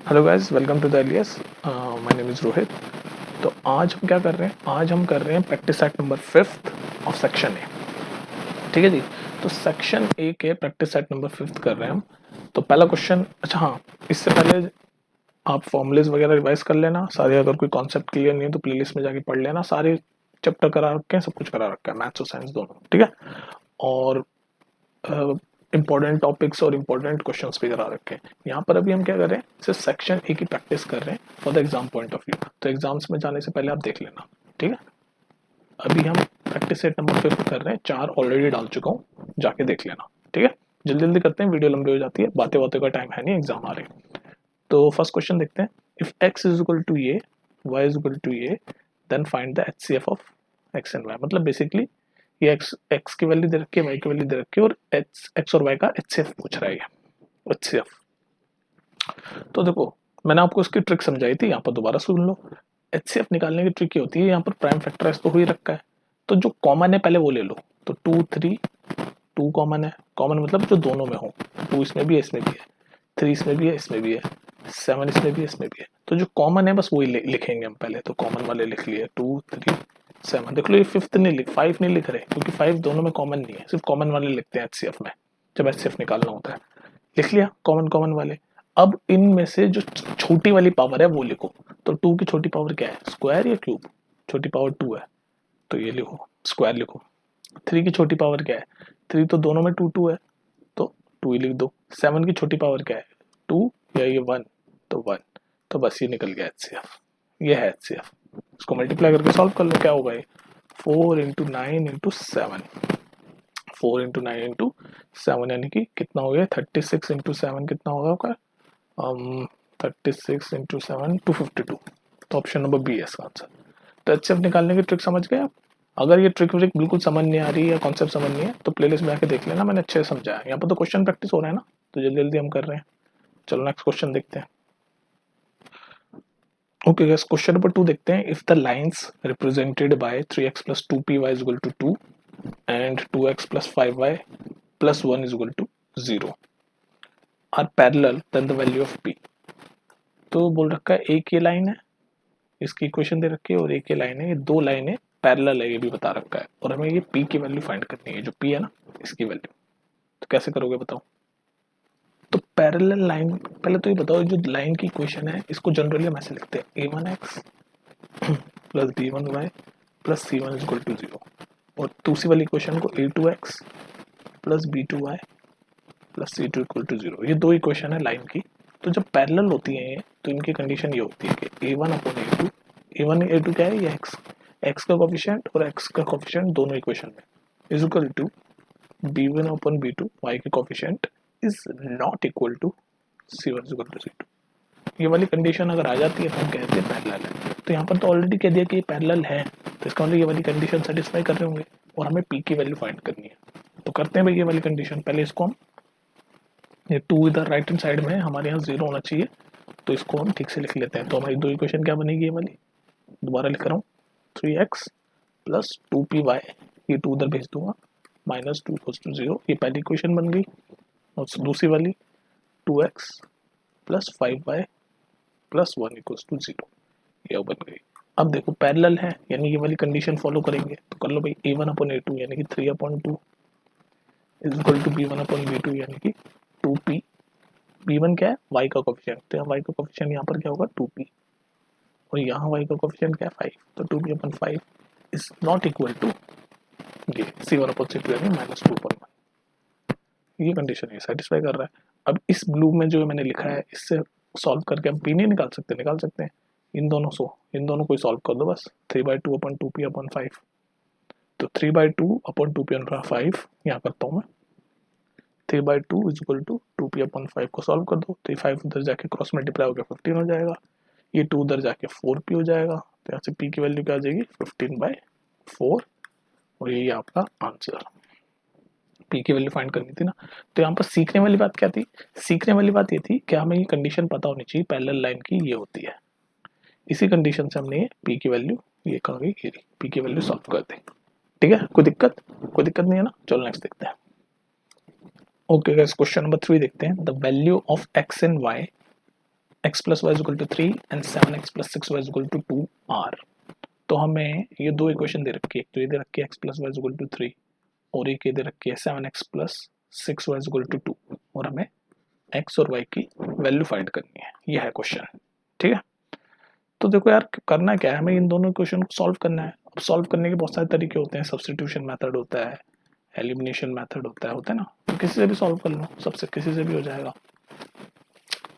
Hello guys, welcome to the alias. My name is Rohit. तो आज हम क्या कर रहे हैं? आज हम कर रहे हैं practice set number 5th of section A. ठीक है जी। तो सेक्शन ए के प्रैक्टिस सेट नंबर 5th कर रहे हैं हम। तो पहला क्वेश्चन, अच्छा हाँ, इससे पहले आप फॉर्मूलेज वगैरह रिवाइज कर लेना सारे। अगर कोई कॉन्सेप्ट क्लियर नहीं है तो प्लेलिस्ट में जाके पढ़ लेना। सारे चैप्टर करा रखे हैं, सब कुछ करा रखा है, मैथ्स और साइंस दोनों। ठीक है। और इंपॉर्टेंट टॉपिक्स और इंपॉर्टेंट क्वेश्चंस भी करा रखे हैं। यहाँ पर अभी हम क्या कर रहे हैं? सिर्फ सेक्शन ए की प्रैक्टिस कर रहे हैं for the exam point of view. तो एग्जाम्स में जाने से पहले आप देख लेना। ठीक है। अभी हम प्रैक्टिस सेट नंबर 5 कर रहे हैं। 4 ऑलरेडी डाल चुका हूँ, जाके देख लेना। ठीक है। जल्दी जल्दी करते हैं, वीडियो लंबी हो जाती है, बातें बातें का टाइम है नहीं, एग्जाम आ रहे हैं। तो फर्स्ट क्वेश्चन देखते हैं। If X is equal to A, Y is equal to A, then find the HCF of X and Y. मतलब बेसिकली ये एक्स की वैल्यू दे रखी है, वाई की वैल्यू दे रखी है, और एक्स और वाई का HCF पूछ रहा है ये। HCF। तो देखो, मैंने आपको इसकी ट्रिक समझाई थी, यहाँ पर दोबारा सुन लो। HCF निकालने की ट्रिक ये होती है, यहाँ पर प्राइम फैक्टराइज तो हो ही रखा है, तो जो कॉमन है पहले वो ले लो। तो 2 3, 2 कॉमन है। कॉमन मतलब जो दोनों में हो। 2 इसमें भी है, इसमें भी है। 3 इसमें भी है, इसमें भी है। 7 इसमें भी है, इसमें भी है। तो जो कॉमन है बस वही लिखेंगे हम पहले। तो कॉमन वाले लिख लिए 2 3 7। देख लो, ये 5th नहीं लिख 5 नहीं लिख रहे, क्योंकि 5 दोनों में कॉमन नहीं है, सिर्फ कॉमन वाले लिखते हैं HCF में, जब HCF निकालना होता है। लिख लिया कॉमन कॉमन वाले। अब इनमें से जो छोटी वाली पावर है वो लिखो। तो 2 की छोटी पावर क्या है? स्क्वायर या क्यूब? छोटी पावर 2 है, तो ये लिखो, स्क्वायर लिखो। 3 की छोटी पावर क्या है? 3 तो दोनों में 2 2 है, तो 2 ही लिख दो। 7 की छोटी पावर क्या है? 2 या ये 1, तो 1। तो बस ये निकल गया HCF। ये है HCF। इसको मल्टीप्लाई करके सॉल्व कर लो, क्या होगा ये? 4 इंटू 9 इंटू 7। 4 इंटू 9 इंटू 7 यानी कि कितना हो गया? 36 इंटू 7 कितना होगा आपका? 36 इंटू 7 252। तो ऑप्शन नंबर बी है इसका आंसर। तो HCF निकालने की ट्रिक समझ गए आप? अगर ये ट्रिक व्रिक बिल्कुल समझ नहीं आ रही या कॉन्सेप्ट समझ नहीं है तो प्लेलिस्ट में आके देख लेना, मैंने अच्छे से समझाया। यहाँ पर तो क्वेश्चन प्रैक्टिस हो रहा है ना, तो जल्दी जल्दी हम कर रहे हैं। चलो नेक्स्ट क्वेश्चन देखते हैं। ओके गाइस, क्वेश्चन नंबर 2 देखते हैं। If the lines represented by 3x plus 2py is equal to 2 and 2x plus 5y plus 1 is equal to 0 are parallel, then the value of p। तो बोल रखा है एक ये लाइन है, इसकी इक्वेशन दे रखी है, और एक ये लाइन है, ये दो लाइनें पैरेलल है, ये भी बता रखा है, और हमें ये p की वैल्यू फाइंड करनी है। जो p है ना, इसकी वैल्यू। तो कैसे करोगे बताओ? तो पैरेलल लाइन, पहले तो ये बताओ, जो लाइन की इक्वेशन है इसको जनरली हम ऐसे लिखते हैं a1x plus b1y plus c1 is equal to 0, और दूसरी वाली इक्वेशन को a2x plus b2y plus c2 equal to 0। ये दो इक्वेशन है लाइन की। तो जब पैरेलल होती है ये, तो इनकी कंडीशन ये होती है कि a1 upon a2, a1 a2 क्या है? ये x का कोफिशिएंट और x का कोफिशिएंट दोनों इक्वेशन में is equal to b1 upon b2, y के coefficient is not equal to c1 is equal to c2। ये वाली कंडीशन अगर आ जाती है तो हम कहते हैं पैरेलल है। तो यहाँ पर तो ऑलरेडी कह दिया कि ये पैरेलल है, तो इसका मतलब ये वाली कंडीशन सेटिस्फाई कर रहे होंगे, और हमें p की वैल्यू फाइंड करनी है। तो करते हैं भाई ये वाली कंडीशन। पहले इसको हम, ये 2 इधर राइट हैंड साइड में है, हमारे यहाँ 0 होना चाहिए, तो इसको हम ठीक से लिख लेते हैं। तो हमारी दो इक्वेशन क्या बनेगी? ये वाली दोबारा लिख रहा हूँ, 3x प्लस 2py, ये 2 उधर भेज दूंगा, माइनस 2 इक्वल्स टू 0। ये पहली इक्वेशन बन गई। और दूसरी वाली 2x plus 5y plus 1 equals to 0, ये बन गई। अब देखो पैरेलल है, यानी ये वाली कंडीशन फॉलो करेंगे। तो कर लो भाई, a1 अपॉन a2 यानी कि 3 upon 2 is equal to b1 upon b2 यानी कि 2p। b1 क्या है? y का कोफिशिएंट, तो यहाँ y का कोफिशिएंट यहाँ पर क्या होगा? 2p, और यहाँ y का कोफिशिएंट क्या है? 5, तो 2p upon 5 is not equal to ये c1 अपॉन c2 यानी माइनस 2 अपॉन 1। ये कंडीशन ये सेटिस्फाई कर रहा है। अब इस ब्लू में जो मैंने लिखा है, इससे सॉल्व करके हम p नहीं निकाल सकते? निकाल सकते हैं। इन दोनों को सॉल्व कर दो बस। 3/2 अपॉन 2p अपॉन 5, तो 3/2 अपॉन 2p अपॉन 5 यहाँ करता हूँ मैं। 3/2 is equal to 2p upon 5 को सॉल्व कर दो, तो ये 5 उधर जाके क्रॉस मल्टीप्लाई होकर 15 हो जाएगा। ये 2 उधर जाके 4p हो जाएगा, तो यहाँ से p की वैल्यू क्या आ जाएगी? 15/4, और यही आपका आंसर। p की वैल्यू फाइंड करनी थी ना। तो यहाँ पर सीखने वाली बात क्या थी? सीखने वाली बात ये थी कि हमें ये कंडीशन पता होनी चाहिए पैरेलल लाइन की ये होती है। इसी कंडीशन से हमने p की वैल्यू ये कहा गई, ये p की वैल्यू सॉल्व कर दी। ठीक है, कोई दिक्कत नहीं है ना? चलो नेक्स्ट देखते हैं। ओके गाइस, क्वेश्चन नंबर 3 देखते हैं। The value of x and y x plus Y equal to 3 and 7x plus 6y equal to 2 are. तो हमें ये दो इक्वेशन दे रखी है, तो ये दे रखी है x plus Y equal to 3 और एक ये दे रखी है 7x plus 6y equal to 2 और हमें x और y की वैल्यू फाइंड करनी है। ये है क्वेश्चन, ठीक है। तो देखो यार करना क्या है, हमें इन दोनों इक्वेशन को सॉल्व करना है। अब सॉल्व करने के बहुत सारे तरीके होते हैं, सब्स्टिट्यूशन मेथड होता है, एलिमिनेशन मेथड होता है ना, तो किसी से भी सॉल्व कर लो, सबसे किसी से भी हो जाएगा।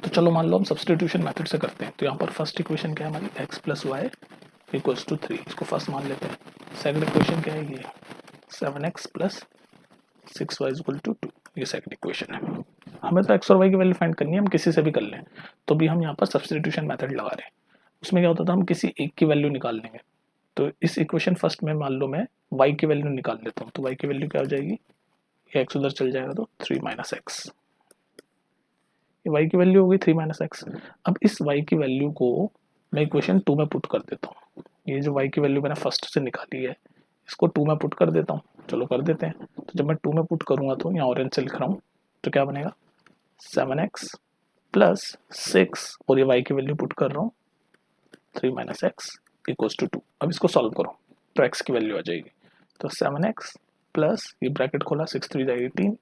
तो चलो मान लो हम सब्स्टिट्यूशन मेथड से करते हैं। तो यहाँ पर फर्स्ट इक्वेशन क्या है हमारी, x plus y equals to 3, इसको फर्स्ट मान लेते हैं। सेकंड इक्वेशन क्या है, ये 7x plus 6y equal to 2, ये सेकंड इक्वेशन है। हमें तो x और y की वैल्यू फाइंड करनी है, हम किसी से भी कर लें। तो भी हम यहाँ पर सब्स्टिट्यूशन मेथड लगा रहे हैं। उसमें क्या होता था, हम किसी एक की वैल्यू निकाल लेंगे। तो इस इक्वेशन फर्स्ट में मान लो मैं y की वैल्यू निकाल लेता हूँ, तो y की वैल्यू क्या हो जाएगी, ये x उधर चल जाएगा तो 3 माइनस एक्स, ये y की वैल्यू हो गई 3 माइनस एक्स। अब इस y की वैल्यू को मैं इक्वेशन 2 में पुट कर देता हूँ। ये जो y की वैल्यू मैंने फर्स्ट से निकाली है इसको 2 में पुट कर देता हूँ। चलो कर देते हैं। तो जब मैं 2 में पुट करूंगा तो यहाँ ऑरेंज से लिख रहा हूँ, तो क्या बनेगा 7x प्लस 6 और ये y की वैल्यू पुट कर रहा हूँ 3 माइनस एक्स इक्वल्स टू 2। अब इसको सॉल्व करो तो x की वैल्यू आ जाएगी। तो 7x प्लस ये ब्रैकेट खोला 6 3 18,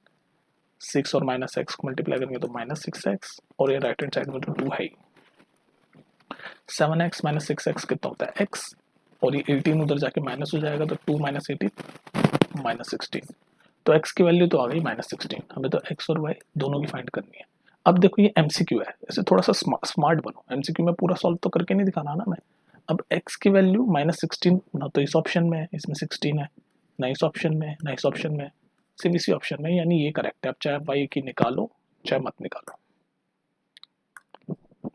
6 और माइनस एक्स को मल्टीप्लाई करेंगे तो माइनस 6x और ये राइट हैंड साइड में तो 2 है। 7x माइनस 6x कितना होता है x, और ये 18 उधर जाके माइनस हो जाएगा तो 2 माइनस 18 माइनस 16। तो x की वैल्यू तो आ गई माइनस 16। हमें तो x और y दोनों की फाइंड करनी है। अब देखो ये MCQ है, ऐसे थोड़ा सा स्मार्ट बनो। MCQ में पूरा सॉल्व तो करके नहीं दिखाना ना मैं। अब x की वैल्यू माइनस 16 ना तो इस ऑप्शन में है, इसमें 16 है, ना इस ऑप्शन में, ना इस ऑप्शन में, सिर्फ इसी ऑप्शन में, यानी ये करेक्ट है। अब चाहे y की निकालो चाहे मत निकालो।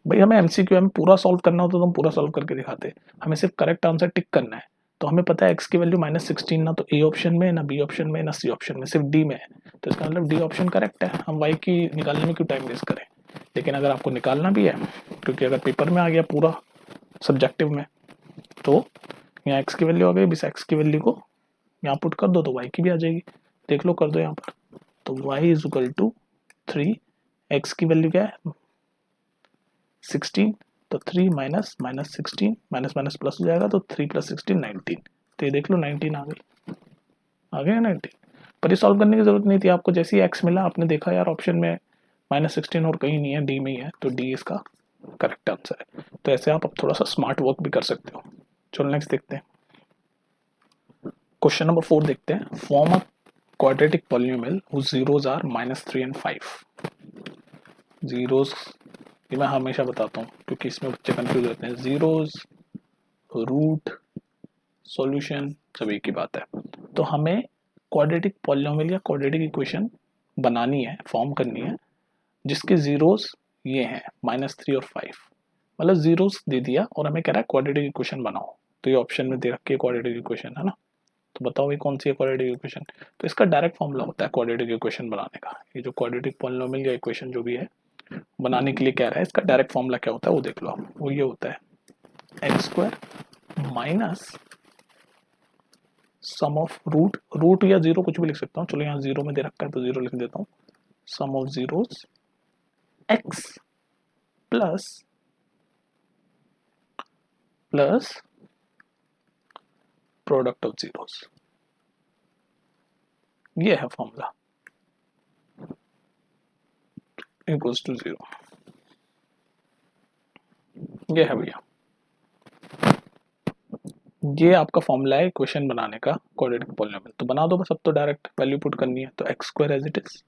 भाई हमें MCQ में पूरा सॉल्व करना होता तो हम पूरा सॉल्व करके दिखाते, हमें सिर्फ करेक्ट आंसर टिक करना है। तो हमें पता है x की वैल्यू माइनस 16 ना तो A ऑप्शन में, ना B ऑप्शन में, ना C ऑप्शन में, सिर्फ D में है। तो इसका मतलब D ऑप्शन करेक्ट है। हम y की निकालने में क्यों टाइम वेस्ट करें। लेकिन अगर आपको निकालना भी है, क्योंकि अगर पेपर में आ गया पूरा सब्जेक्टिव में, तो यहाँ x की वैल्यू आ गई, इस x की वैल्यू को यहाँ पुट कर दो तो y की भी आ जाएगी। देख लो, कर दो यहाँ पर। तो y is equal to 3, x की वैल्यू क्या है 16, तो 3 minus minus 16, minus minus plus हो जाएगा तो 3 प्लस 16 19। तो ये देख लो 19 आ गई, आ गया 19। पर ये सॉल्व करने की जरूरत नहीं थी आपको, जैसे ही x मिला आपने देखा यार ऑप्शन में माइनस 16 और कहीं नहीं है, डी में ही है, तो डी इसका करेक्ट आंसर है। तो ऐसे आप अब थोड़ा सा स्मार्ट वर्क भी कर सकते हो। चलो नेक्स्ट देखते हैं, क्वेश्चन नंबर 4 देखते हैं। Form a quadratic polynomial whose zeros are -3 and 5। Zeros ये मैं हमेशा बताता हूँ क्योंकि इसमें बच्चे कंफ्यूज होते हैं। जीरोस, रूट, सॉल्यूशन सब एक ही बात है। तो हमें क्वाड्रेटिक पॉलिनोमियल या क्वाड्रेटिक इक्वेशन बनानी है, फॉर्म करनी है, जिसके जीरोस ये हैं -3 और 5। मतलब जीरोस दे दिया और हमें कह रहा है क्वाड्रेटिक इक्वेशन बनाओ। तो ये ऑप्शन में दे रखी है क्वाड्रेटिक इक्वेशन, है ना। तो बताओ ये कौन सी है क्वाड्रेटिक इक्वेशन। तो इसका डायरेक्ट फॉर्मूला होता है क्वाड्रेटिक इक्वेशन बनाने का। ये जो क्वाड्रेटिक पॉलिनोमियल या इक्वेशन जो भी है बनाने के लिए कह रहा है, इसका डायरेक्ट फॉर्मूला क्या होता है वो देख लो आप। वो ये होता है x square minus sum of root या जीरो कुछ भी लिख सकता हूँ। चलो यहाँ जीरो में दे रखा है तो जीरो लिख देता हूँ। Sum of zeros x plus product of zeros, ये है फॉर्मूला इक्वल्स टू 0। ये है भैया, ये आपका फॉर्मूला है इक्वेशन बनाने का क्वाड्रेटिक पॉलिनोमियल। तो बना दो बस, अब तो डायरेक्ट वैल्यू पुट करनी है। तो x square as it is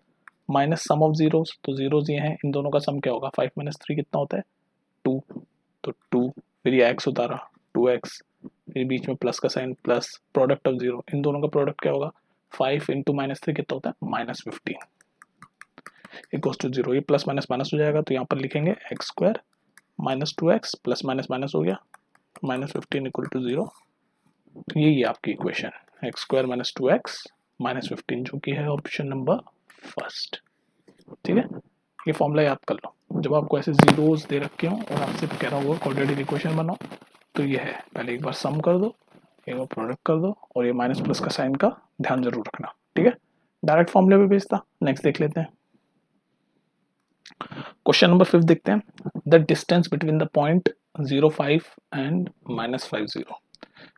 minus sum of zeros, तो जीरोस ये हैं, इन दोनों का सम क्या होगा 5 माइनस 3 कितना होता है 2, तो 2, फिर ये एक्स उतारा 2x, फिर बीच में प्लस का sign plus product of zero, इन दोनों का प्रोडक्ट क्या होगा 5 इंटू माइनस 3 कितना होता है -15 इक्वल्स टू 0। ये प्लस माइनस माइनस हो जाएगा तो यहाँ पर लिखेंगे x square minus 2x plus minus minus हो गया -15 इक्वल टू 0। तो यही है आपकी equation x square minus 2x -15, जो कि है ऑप्शन नंबर फर्स्ट। ठीक है, ये फॉर्मूला याद कर लो। जब आपको ऐसे जीरोस दे रखे हो और आपसे कह रहा होगा क्वाड्रेटिक इक्वेशन बनाओ, तो ये है, पहले एक बार सम कर दो, एक बार प्रोडक्ट कर दो, और ये माइनस प्लस का साइन का ध्यान जरूर रखना। ठीक है, डायरेक्ट फॉर्मूले पे भेजता। नेक्स्ट देख लेते हैं, क्वेश्चन नंबर 5 देखते हैं। The distance between the point 0,5 and -50।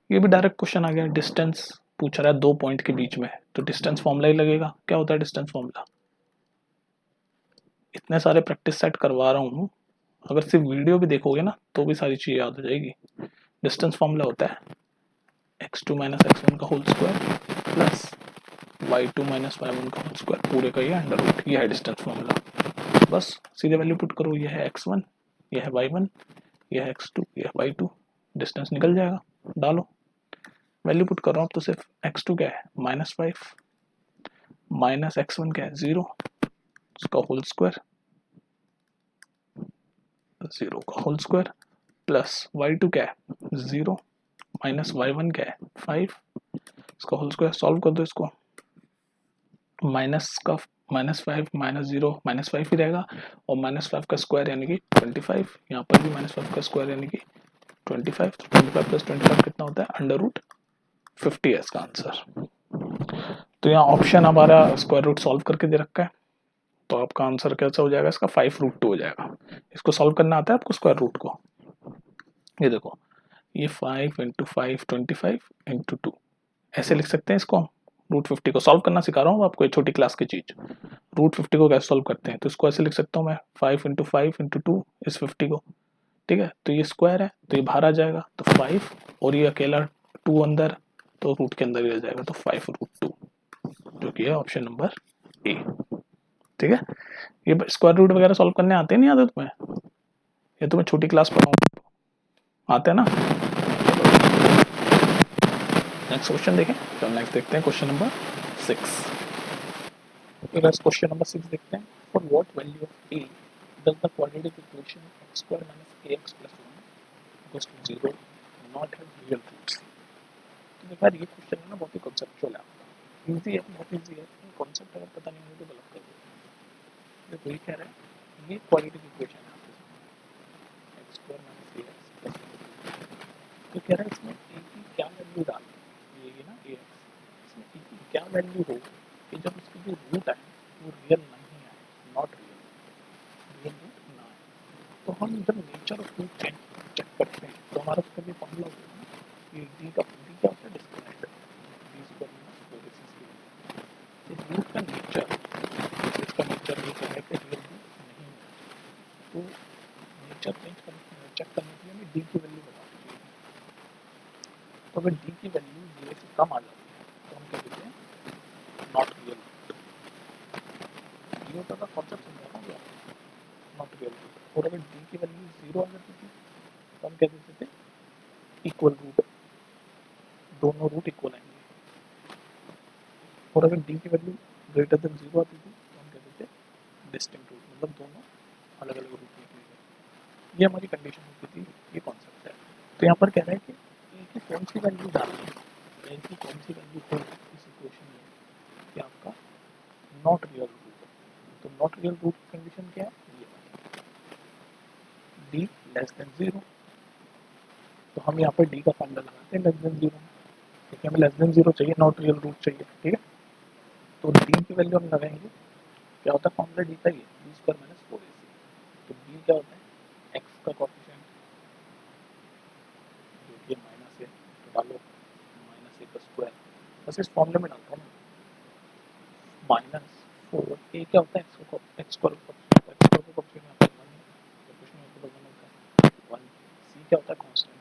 ये भी डायरेक्ट क्वेश्चन आ गया। डिस्टेंस पूछ रहा है दो पॉइंट के बीच में, तो डिस्टेंस फॉर्मूला ही लगेगा। क्या होता है डिस्टेंस फॉर्मूला? इतने सारे प्रैक्टिस सेट करवा रहा हूँ, अगर सिर्फ वीडियो भी देखोगे ना तो भी सारी चीज़ याद हो जाएगी। डिस्टेंस फॉर्मूला होता है x2 माइनस x1 का whole square plus y2 minus y1 का होल स्क्वायर पूरे का ये अंडर रूट। ये है डिस्टेंस फॉर्मूला। बस सीधे वैल्यू पुट करो, ये है x1, ये है y1, ये है x2, ये है y2। डिस्टेंस निकल जाएगा। डालो वैल्यू पुट कर रहा हूँ अब तो सिर्फ x2 क्या है -5 माइनस x1 क्या है 0, उसका होल स्क्वायर 0 का होल स्क्वायर प्लस y2 क्या है 0 माइनस y1 क्या है 5, इसका होल स्क्वायर। सॉल्व कर दो इसको। माइनस का -5 -0 -5 ही रहेगा, और -5 का स्क्वायर यानी कि 25। यहाँ पर भी -5 का स्क्वायर यानी कि 25। तो 25 प्लस 25 कितना होता है √50 है इसका आंसर। तो यहाँ ऑप्शन हमारा स्क्वायर रूट सॉल्व करके दे रखा है, तो आपका आंसर कैसा हो जाएगा इसका 5√2 हो जाएगा। इसको सॉल्व करना आता है आपको स्क्वायर रूट को? ये देखो, ये 5 इंटू 5 25 इंटू 2 ऐसे लिख सकते हैं इसको हम। √50 को सॉल्व करना सिखा रहा हूँ आपको, ये छोटी क्लास की चीज। √50 को कैसे सॉल्व करते हैं, तो इसको ऐसे लिख सकता हूँ मैं 5 इंटू 5 इंटू 2 इस 50 को। ठीक है, तो ये स्क्वायर है तो ये बाहर आ जाएगा, तो 5 और ये अकेला 2 अंदर, तो रूट के अंदर ही रह जाएगा, तो 5√2, जो कि है ऑप्शन नंबर ए। ठीक है, ये स्क्वायर रूट वगैरह सॉल्व करने आते नहीं आते तुम्हें? ये तुम्हें छोटी क्लास पढ़ाऊँ, आते हैं ना? नेक्स्ट क्वेश्चन देखें। तो नेक्स्ट देखते हैं क्वेश्चन नंबर 6। क्वेश्चन नंबर 6 देखते हैं। For what value of a does the quadratic equation x square minus ax plus 1 equals to 0 not have real roots? तो देखो यार, ये क्वेश्चन है ना बहुत ही कॉन्सेप्चुअल है आपका। इजी है, बहुत इजी है। कॉन्सेप्ट अगर पता नहीं हो तो गलत कर दो। देखो ये कह रहा है, ये क्वाड्रेटिक इक्वेशन है आपके x square minus ax plus 1। तो कह रहा है इसमें a की क्या वैल्यू डालनी है, ये ना ax, इसमें a की क्या वैल्यू हो कि जब इसकी जो रूट आए वो रियल नहीं आए, नॉट रियल, रियल रूट ना आए। तो हम जब नेचर ऑफ रूट चेक करते हैं तो हमारा उसका भी फॉर्मूला होता है ना कि डी क्या होता है discriminant, D square minus 4ac। इस रूट का नेचर, इसका नेचर ये है कि रियल रूट नहीं है, तो नेचर चेक करने के लिए हमें डी की वैल्यू बतानी चाहिए। तो अगर डी की वैल्यू 0 से कम आ जाती है तो हम क्या कहते हैं नॉट रियल रूट। ये होता था कॉन्सेप्ट समझा रहा हूँ आपको, नॉट रियल रूट। और अगर डी की वैल्यू 0 आ जाती थी तो हम क्या कहते थे इक्वल रूट, दोनों रूट इक्वल आएंगे। और अगर डी की वैल्यू ग्रेटर देन 0 आती थी तो हम कहते थे डिस्टिंक्ट रूट, मतलब दोनों अलग अलग रूट निकलेंगे। ये हमारी कंडीशन होती थी, ये कॉन्सेप्ट है। तो यहाँ पर कह रहा है कि ए की कौन सी वैल्यू डालनी है, ए की कौन सी वैल्यू हो इस इक्वेशन में कि आपका नॉट रियल रूट है। तो नॉट रियल रूट की कंडीशन क्या है, ये डी लेस देन 0। तो हम यहाँ पर डी का फॉर्मूला लगाते हैं लेस देन 0 में, क्योंकि हमें लेस देन 0 चाहिए, नॉट रियल रूट चाहिए। ठीक है, तो डी की वैल्यू हम लगाएंगे, क्या होता है फॉर्मूला डी का, ये डी स्क्वायर माइनस 4ac। तो डी क्या होता है एक्स का कोएफिशिएंट जो कि माइनस है, तो डालो -a का स्क्वायर, बस इस फॉर्मूले में डालता हूँ -4। ए क्या होता है एक्स स्क्वायर का कोएफिशिएंट यहाँ पर 1 है, तो कुछ नहीं होता, 1 होता है 1। सी क्या होता है कांस्टेंट,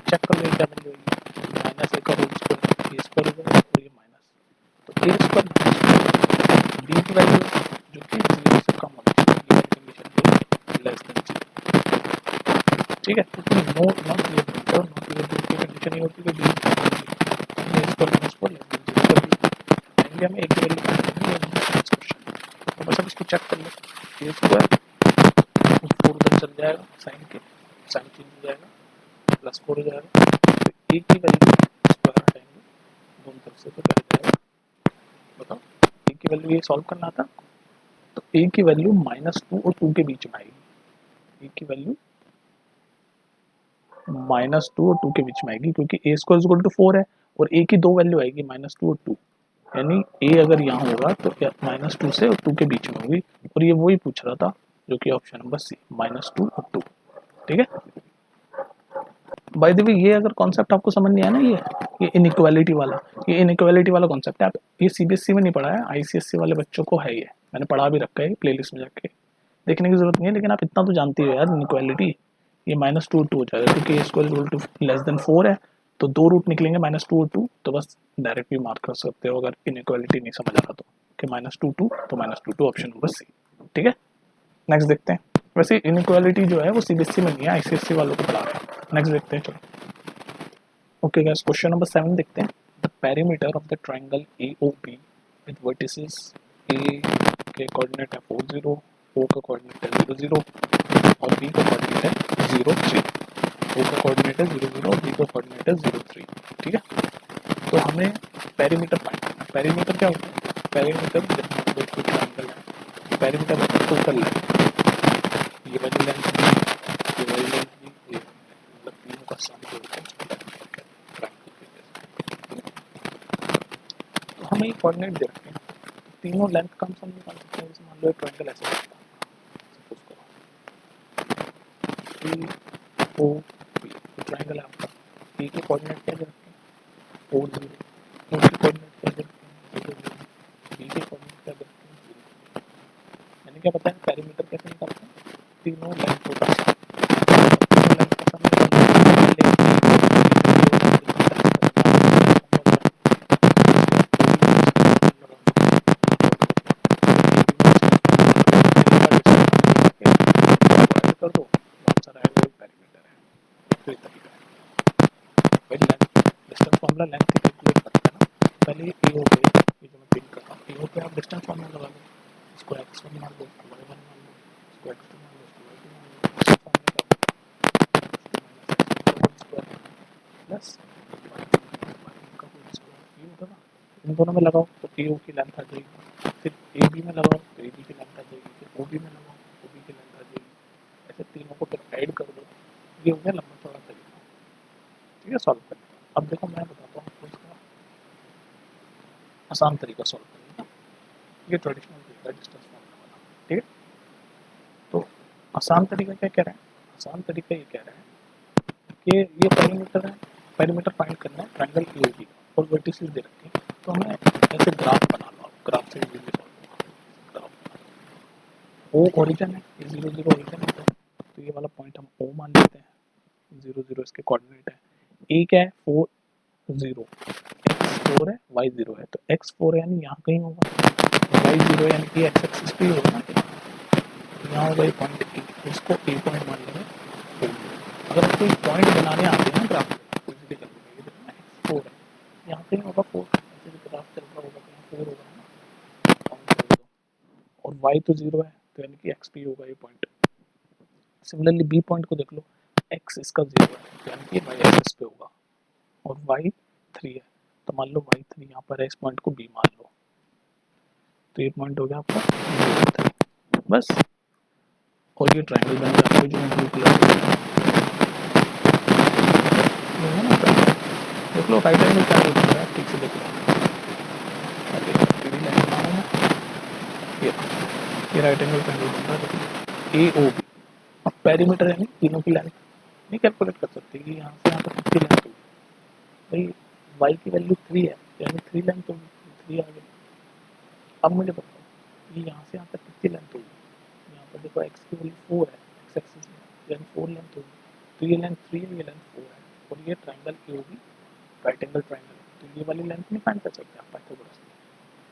चेक कर लो क्या वैल्यू होगी, -a का होल स्क्वायर, ए स्क्वायर हो जाएगा, और ये माइनस, तो ए स्क्वायर माइनस डी की वैल्यू जो कि 0 से कम होनी चाहिए, ये कंडीशन लेस देन 0। ठीक है, तो नो नॉट रियल रूट, और नॉट रियल रूट की कंडीशन ये होती है कि डी हमने इसको लेस देन 0 कर दी, यानी हमें एक वैल्यू फाइंड करनी है नेक्स्ट क्वेश्चन। तो बस अब इसको चेक कर लो, ए स्क्वायर 4 उधर चल जाएगा, साइन चेंज हो जाएगा, प्लस 4 हो जाएगा, तो ए की वैल्यू स्क्वायर हटाएंगे दोनों तरफ से, तो क्या हो जाएगा बताओ। ए की वैल्यू ये सॉल्व करना था, तो ए की वैल्यू -2 और 2 के बीच में आएगी। ए की वैल्यू -2 और 2 के बीच में आएगी, क्योंकि ए स्क्वायर इक्वल टू 4 है और ए की दो वैल्यू आएगी -2 और 2। यानी ए अगर यहाँ होगा तो -2 से और 2 के बीच में होगी, और ये वही पूछ रहा था जो कि ऑप्शन नंबर सी -2 और 2। ठीक है, बाय द वे ये अगर कॉन्सेप्ट आपको समझ नहीं आया ना, ये इनइक्वालिटी वाला, ये इनइक्वालिटी वाला कॉन्सेप्ट है, आप ये सीबीएसई में नहीं पढ़ा है, आईसीएसई वाले बच्चों को है, ये मैंने पढ़ा भी रखा है प्लेलिस्ट में, जाके देखने की जरूरत नहीं है, लेकिन आप इतना तो जानते हो यार इनइक्वालिटी, ये -2 हो जाएगा क्योंकि a=<4 है, तो 2 रूट निकलेंगे -2 और 2, तो बस डायरेक्ट भी मार्क कर सकते हो अगर इनइक्वालिटी नहीं समझ आ रहा तो, कि -2 2 तो -2 ऑप्शन नंबर सी। ठीक है, नेक्स्ट देखते हैं। वैसे इनइक्वालिटी जो है वो सीबीएसई में नहीं है, आईसीएसई वालों को पढ़ा रहे हैं। नेक्स्ट देखते हैं, चलो। ओके गाइस, क्वेश्चन नंबर 7 देखते हैं। The perimeter of the triangle AOB with vertices A के कोऑर्डिनेट है 40, ओ का कोऑर्डिनेट है 00 और बी का कोऑर्डिनेट है 03। ओ का कोऑर्डिनेट है 00 और बी का कोऑर्डिनेट है 03। ठीक है, तो हमें पेरीमीटर फाइंड करना है। पेरीमीटर क्या होता है? पेरीमीटर जब हम लोग कोई ट्रायंगल है, पेरीमीटर होता है टोटल लेंथ, ये वाली लेंथ भी, ये वाली लेंथ भी, ये मतलब तीनों का सम जो होता है उसको पेरीमीटर कहते हैं ट्रायंगल के केस। तो हमें ये कोऑर्डिनेट दे रखे हैं, तीनों लेंथ का हम सम निकाल सकते हैं। जैसे मान लो एक ट्रायंगल ऐसे बनता है, सपोज करो ए ओ बी, ये ट्रायंगल है आपका। ए के कोऑर्डिनेट क्या दे रखे हैं 4 0, ओ के कोऑर्डिनेट क्या दे रखे हैं 0 0, बी के कोऑर्डिनेट क्या दे रखे हैं 0। मैंने क्या बताया पेरीमीटर कैसे निकालते हैं, तीनों लेंथ का सम, तीनों लेंथ का सम कर दो, आंसर आएगा वही पेरीमीटर है। तो ये तरीका है भाई, लेंथ डिस्टेंस फार्मूला लेंथ के कैलकुलेट करते हैं ना। पहले ए ओ पे, ये जो मैं पिन कर रहा हूँ, ए ओ पे आप डिस्टेंस फार्मूला लगा लो, इसको x1 मान लो, इसको y1 मान लो, इसको x2 मान लो, इसको y2 मान लो, डिस्टेंस फार्मूला क्या होगा, प्लस का होल स्क्वायर, ये होगा ना। इन दोनों में लगाओ तो ए ओ की लेंथ आ जाएगी, फिर ए बी में लगाओ तो ए बी की लेंथ आ जाएगी, फिर ओ बी में लगाओ ओ बी की लेंथ आ जाएगी, ऐसे तीनों को फिर ऐड कर दो। ये हो गया लंबा चौड़ा तरीका। ठीक है, सॉल्व करने का। अब देखो मैं बताता हूँ आपको इसका आसान तरीका सॉल्व करने का। ये ट्रेडिशनल तरीका है डिस्टेंस फार्मूला वाला। ठीक है, तो आसान तरीका क्या कह रहे हैं, आसान तरीका ये कह रहे हैं कि ये पेरीमीटर है, पेरीमीटर फाइंड करना है ट्रायंगल एओबी का, और वर्टिसेस दे रखे हैं, तो हमें ऐसे ग्राफ बना लो, ग्राफ से इजीली सॉल्व होगा। ग्राफ ओ ओरिजिन है, ये 0 0 ओरिजिन है, तो ये वाला पॉइंट हम ओ मान लेते हैं, 0 0 इसके कोऑर्डिनेट है। ए क्या है 4 0, एक्स 4 है वाई 0 है, तो एक्स 4 यानी यहाँ कहीं होगा, वाई 0 यानी कि एक्स एक्सिस पे होगा ना, यहाँ होगा ये पॉइंट ए, इसको ए पॉइंट मान लेंगे। अगर आपको एक पॉइंट बनाने आते हैं ना ग्राफ में, इजीली कर लेंगे। ये देखो ना एक्स 4 है, यहाँ कहीं होगा 4, ऐसे जो ग्राफ चल रहा होगा कहीं 4 होगा ना, काउंट कर दो। और वाई तो 0 है, तो यानी कि एक्स पे होगा ये पॉइंट। सिमिलरली बी पॉइंट को देख लो, एक्स इसका 0 है, तो यानी कि वाई एक्सिस पे होगा, और वाई 3 है, तो मान लो वाई 3 यहाँ पर है, इस पॉइंट को बी मान लो, तो ये पॉइंट हो गया आपका 3 बस। और ये ट्रायंगल बन जाता है जो मैं ब्लू कलर देख लो, राइट एंगल ट्रायंगल बन रहा है, ठीक से देख लो। ये राइट एंगल ट्रायंगल बन रहा है, देखो ए ओ बी। अब पेरीमीटर यानी तीनों की लेंथ नहीं कैलकुलेट कर सकते कि यहाँ से यहाँ तक कितनी लेंथ होगी, भाई वाई की वैल्यू 3 है, यानी 3 लेंथ होगी, 3 आ गई। अब मुझे बताओ ये यहाँ से यहाँ तक कितनी लेंथ होगी, यहाँ पर देखो एक्स की वैल्यू 4 है, एक्स एक्सिस में, यानी 4 लेंथ होगी, तो ये लेंथ 3 है, ये लेंथ 4 है, और ये ट्रायंगल ए होगी राइट एंगल ट्रायंगल, तो ये वाली लेंथ नहीं फाइंड कर सकते आप पाइथागोरस से,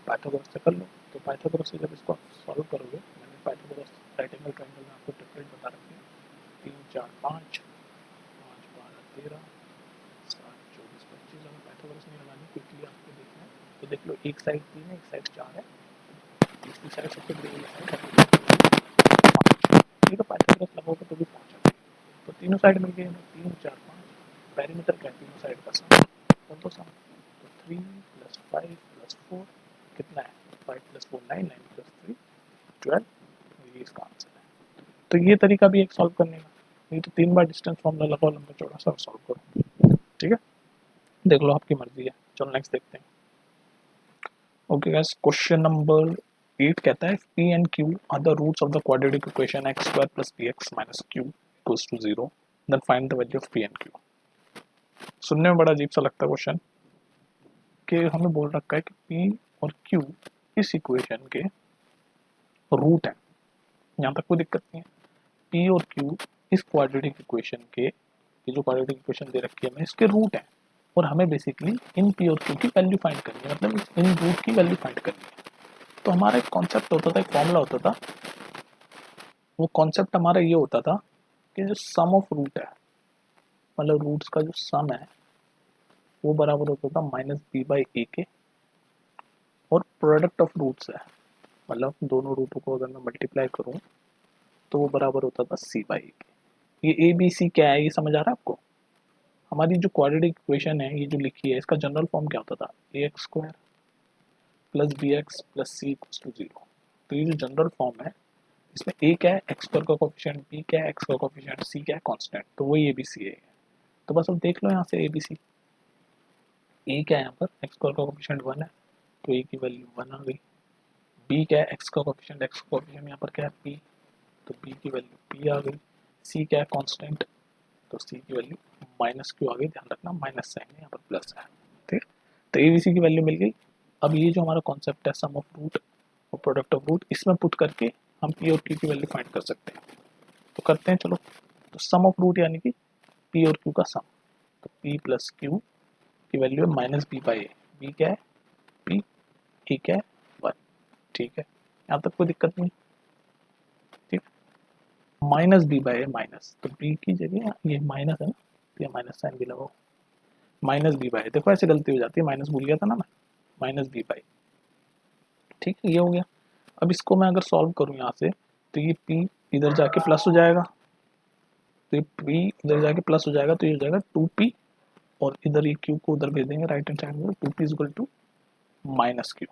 पाइथागोरस से कर लो। तो पाइथागोरस से जब इसको सॉल्व करोगे, मैंने पाइथागोरस राइट एंगल ट्रायंगल में आपको ट्रिपलेट बता रखे हैं, 3 4 5, 5 12 13, 7 24 25। अगर पाइथागोरस नहीं लगानी, क्विकली आपको देखना है तो देख लो, एक साइड 3 है, एक साइड 4 है, तीसरी साइड सबसे बड़ी वाली साइड है 5। ठीक है, पाइथागोरस लगाओगे तो भी 5 आ जाएगा, तो तीनों साइड मिल गए, 3 4 5। पेरीमीटर क्या है, तीनों साइड का सम, और तो सम, तो 3 + 5 + 4 कितना है, 5 + 4 9, 9 + 3 12, ये इसका आंसर है। तो ये तरीका भी एक सॉल्व करने का, नहीं तो 3 बार डिस्टेंस फॉर्मूला लगाओ लंबा चौड़ा सा और सॉल्व करो। ठीक है, देख लो आपकी मर्जी है। चलो नेक्स्ट देखते हैं। ओके गाइस, क्वेश्चन नंबर 8 कहता है P and Q are the roots of the quadratic equation x square plus bx minus q equals to 0, then find the value of P and Q. सुनने में बड़ा अजीब सा लगता है क्वेश्चन कि हमें बोल रखा है कि P और Q इस इक्वेशन के रूट है। यहाँ तक कोई दिक्कत नहीं है। P और Q इस क्वाड्रेटिक इक्वेशन के, ये जो क्वाड्रेटिक इक्वेशन दे रखी है हमें, इसके रूट है और हमें बेसिकली इन P और Q की वैल्यू फाइंड करनी है, मतलब इन रूट की वैल्यू फाइंड करनी है। तो हमारा एक कॉन्सेप्ट होता था, एक फॉर्मूला होता था। वो कॉन्सेप्ट हमारा ये होता था कि जो सम ऑफ रूट है, मतलब रूट्स का जो सम है वो बराबर होता था माइनस बी बाई ए के, और प्रोडक्ट ऑफ रूट्स है, मतलब दोनों रूटों को अगर मैं मल्टीप्लाई करूं तो वो बराबर होता था सी बाई ए के। ये ए बी सी क्या है, ये समझ आ रहा है आपको? हमारी जो क्वाड्रेटिक इक्वेशन है ये जो लिखी है, इसका जनरल फॉर्म क्या होता था? A x square plus B x plus C equals to 0। तो ये जो जनरल फॉर्म है, इसमें ए क्या है, एक्स स्क्वायर का कोफिशिएंट, बी क्या है, एक्स का कोफिशिएंट, सी क्या है, कांस्टेंट। तो वही ए बी सी है। तो बस अब देख लो यहाँ से ए बी सी। ए क्या है यहाँ पर, एक्स स्क्वायर का कोफिशिएंट 1 है तो ए की वैल्यू 1 आ गई। बी क्या है, एक्स का कोफिशिएंट, एक्स का कोफिशिएंट यहाँ पर क्या है, पी, तो बी की वैल्यू पी आ गई। सी क्या है, कांस्टेंट, तो सी की वैल्यू माइनस क्यू आ गई। ध्यान रखना माइनस साइन है, यहाँ पर प्लस है। ठीक, तो ए बी सी की वैल्यू मिल गई। अब ये जो हमारा कॉन्सेप्ट है सम ऑफ रूट और प्रोडक्ट ऑफ रूट, इसमें पुट करके हम पी और क्यू की वैल्यू फाइंड कर सकते हैं। तो करते हैं चलो। तो सम ऑफ रूट यानी कि पी और क्यू का सम, तो पी प्लस क्यू की वैल्यू है minus B by a. B क्या है, पी, ए क्या है, 1। ठीक है, यहाँ तक कोई दिक्कत नहीं। ठीक, minus B by a minus, तो बी की जगह ये माइनस है ना, तो ये माइनस साइन भी लगाओ। माइनस बी बाई, देखो ऐसे गलती हो जाती है, माइनस भूल गया था ना मैं, माइनस बी बाई। ठीक है, ये हो गया। अब इसको मैं अगर सॉल्व करूँ यहाँ से, तो ये पी इधर जाके प्लस हो जाएगा, तो ये पी इधर जाके प्लस हो जाएगा, तो ये हो जाएगा 2p, और इधर ये क्यू को उधर भेज देंगे राइट हैंड साइड में, 2p is equal to minus q.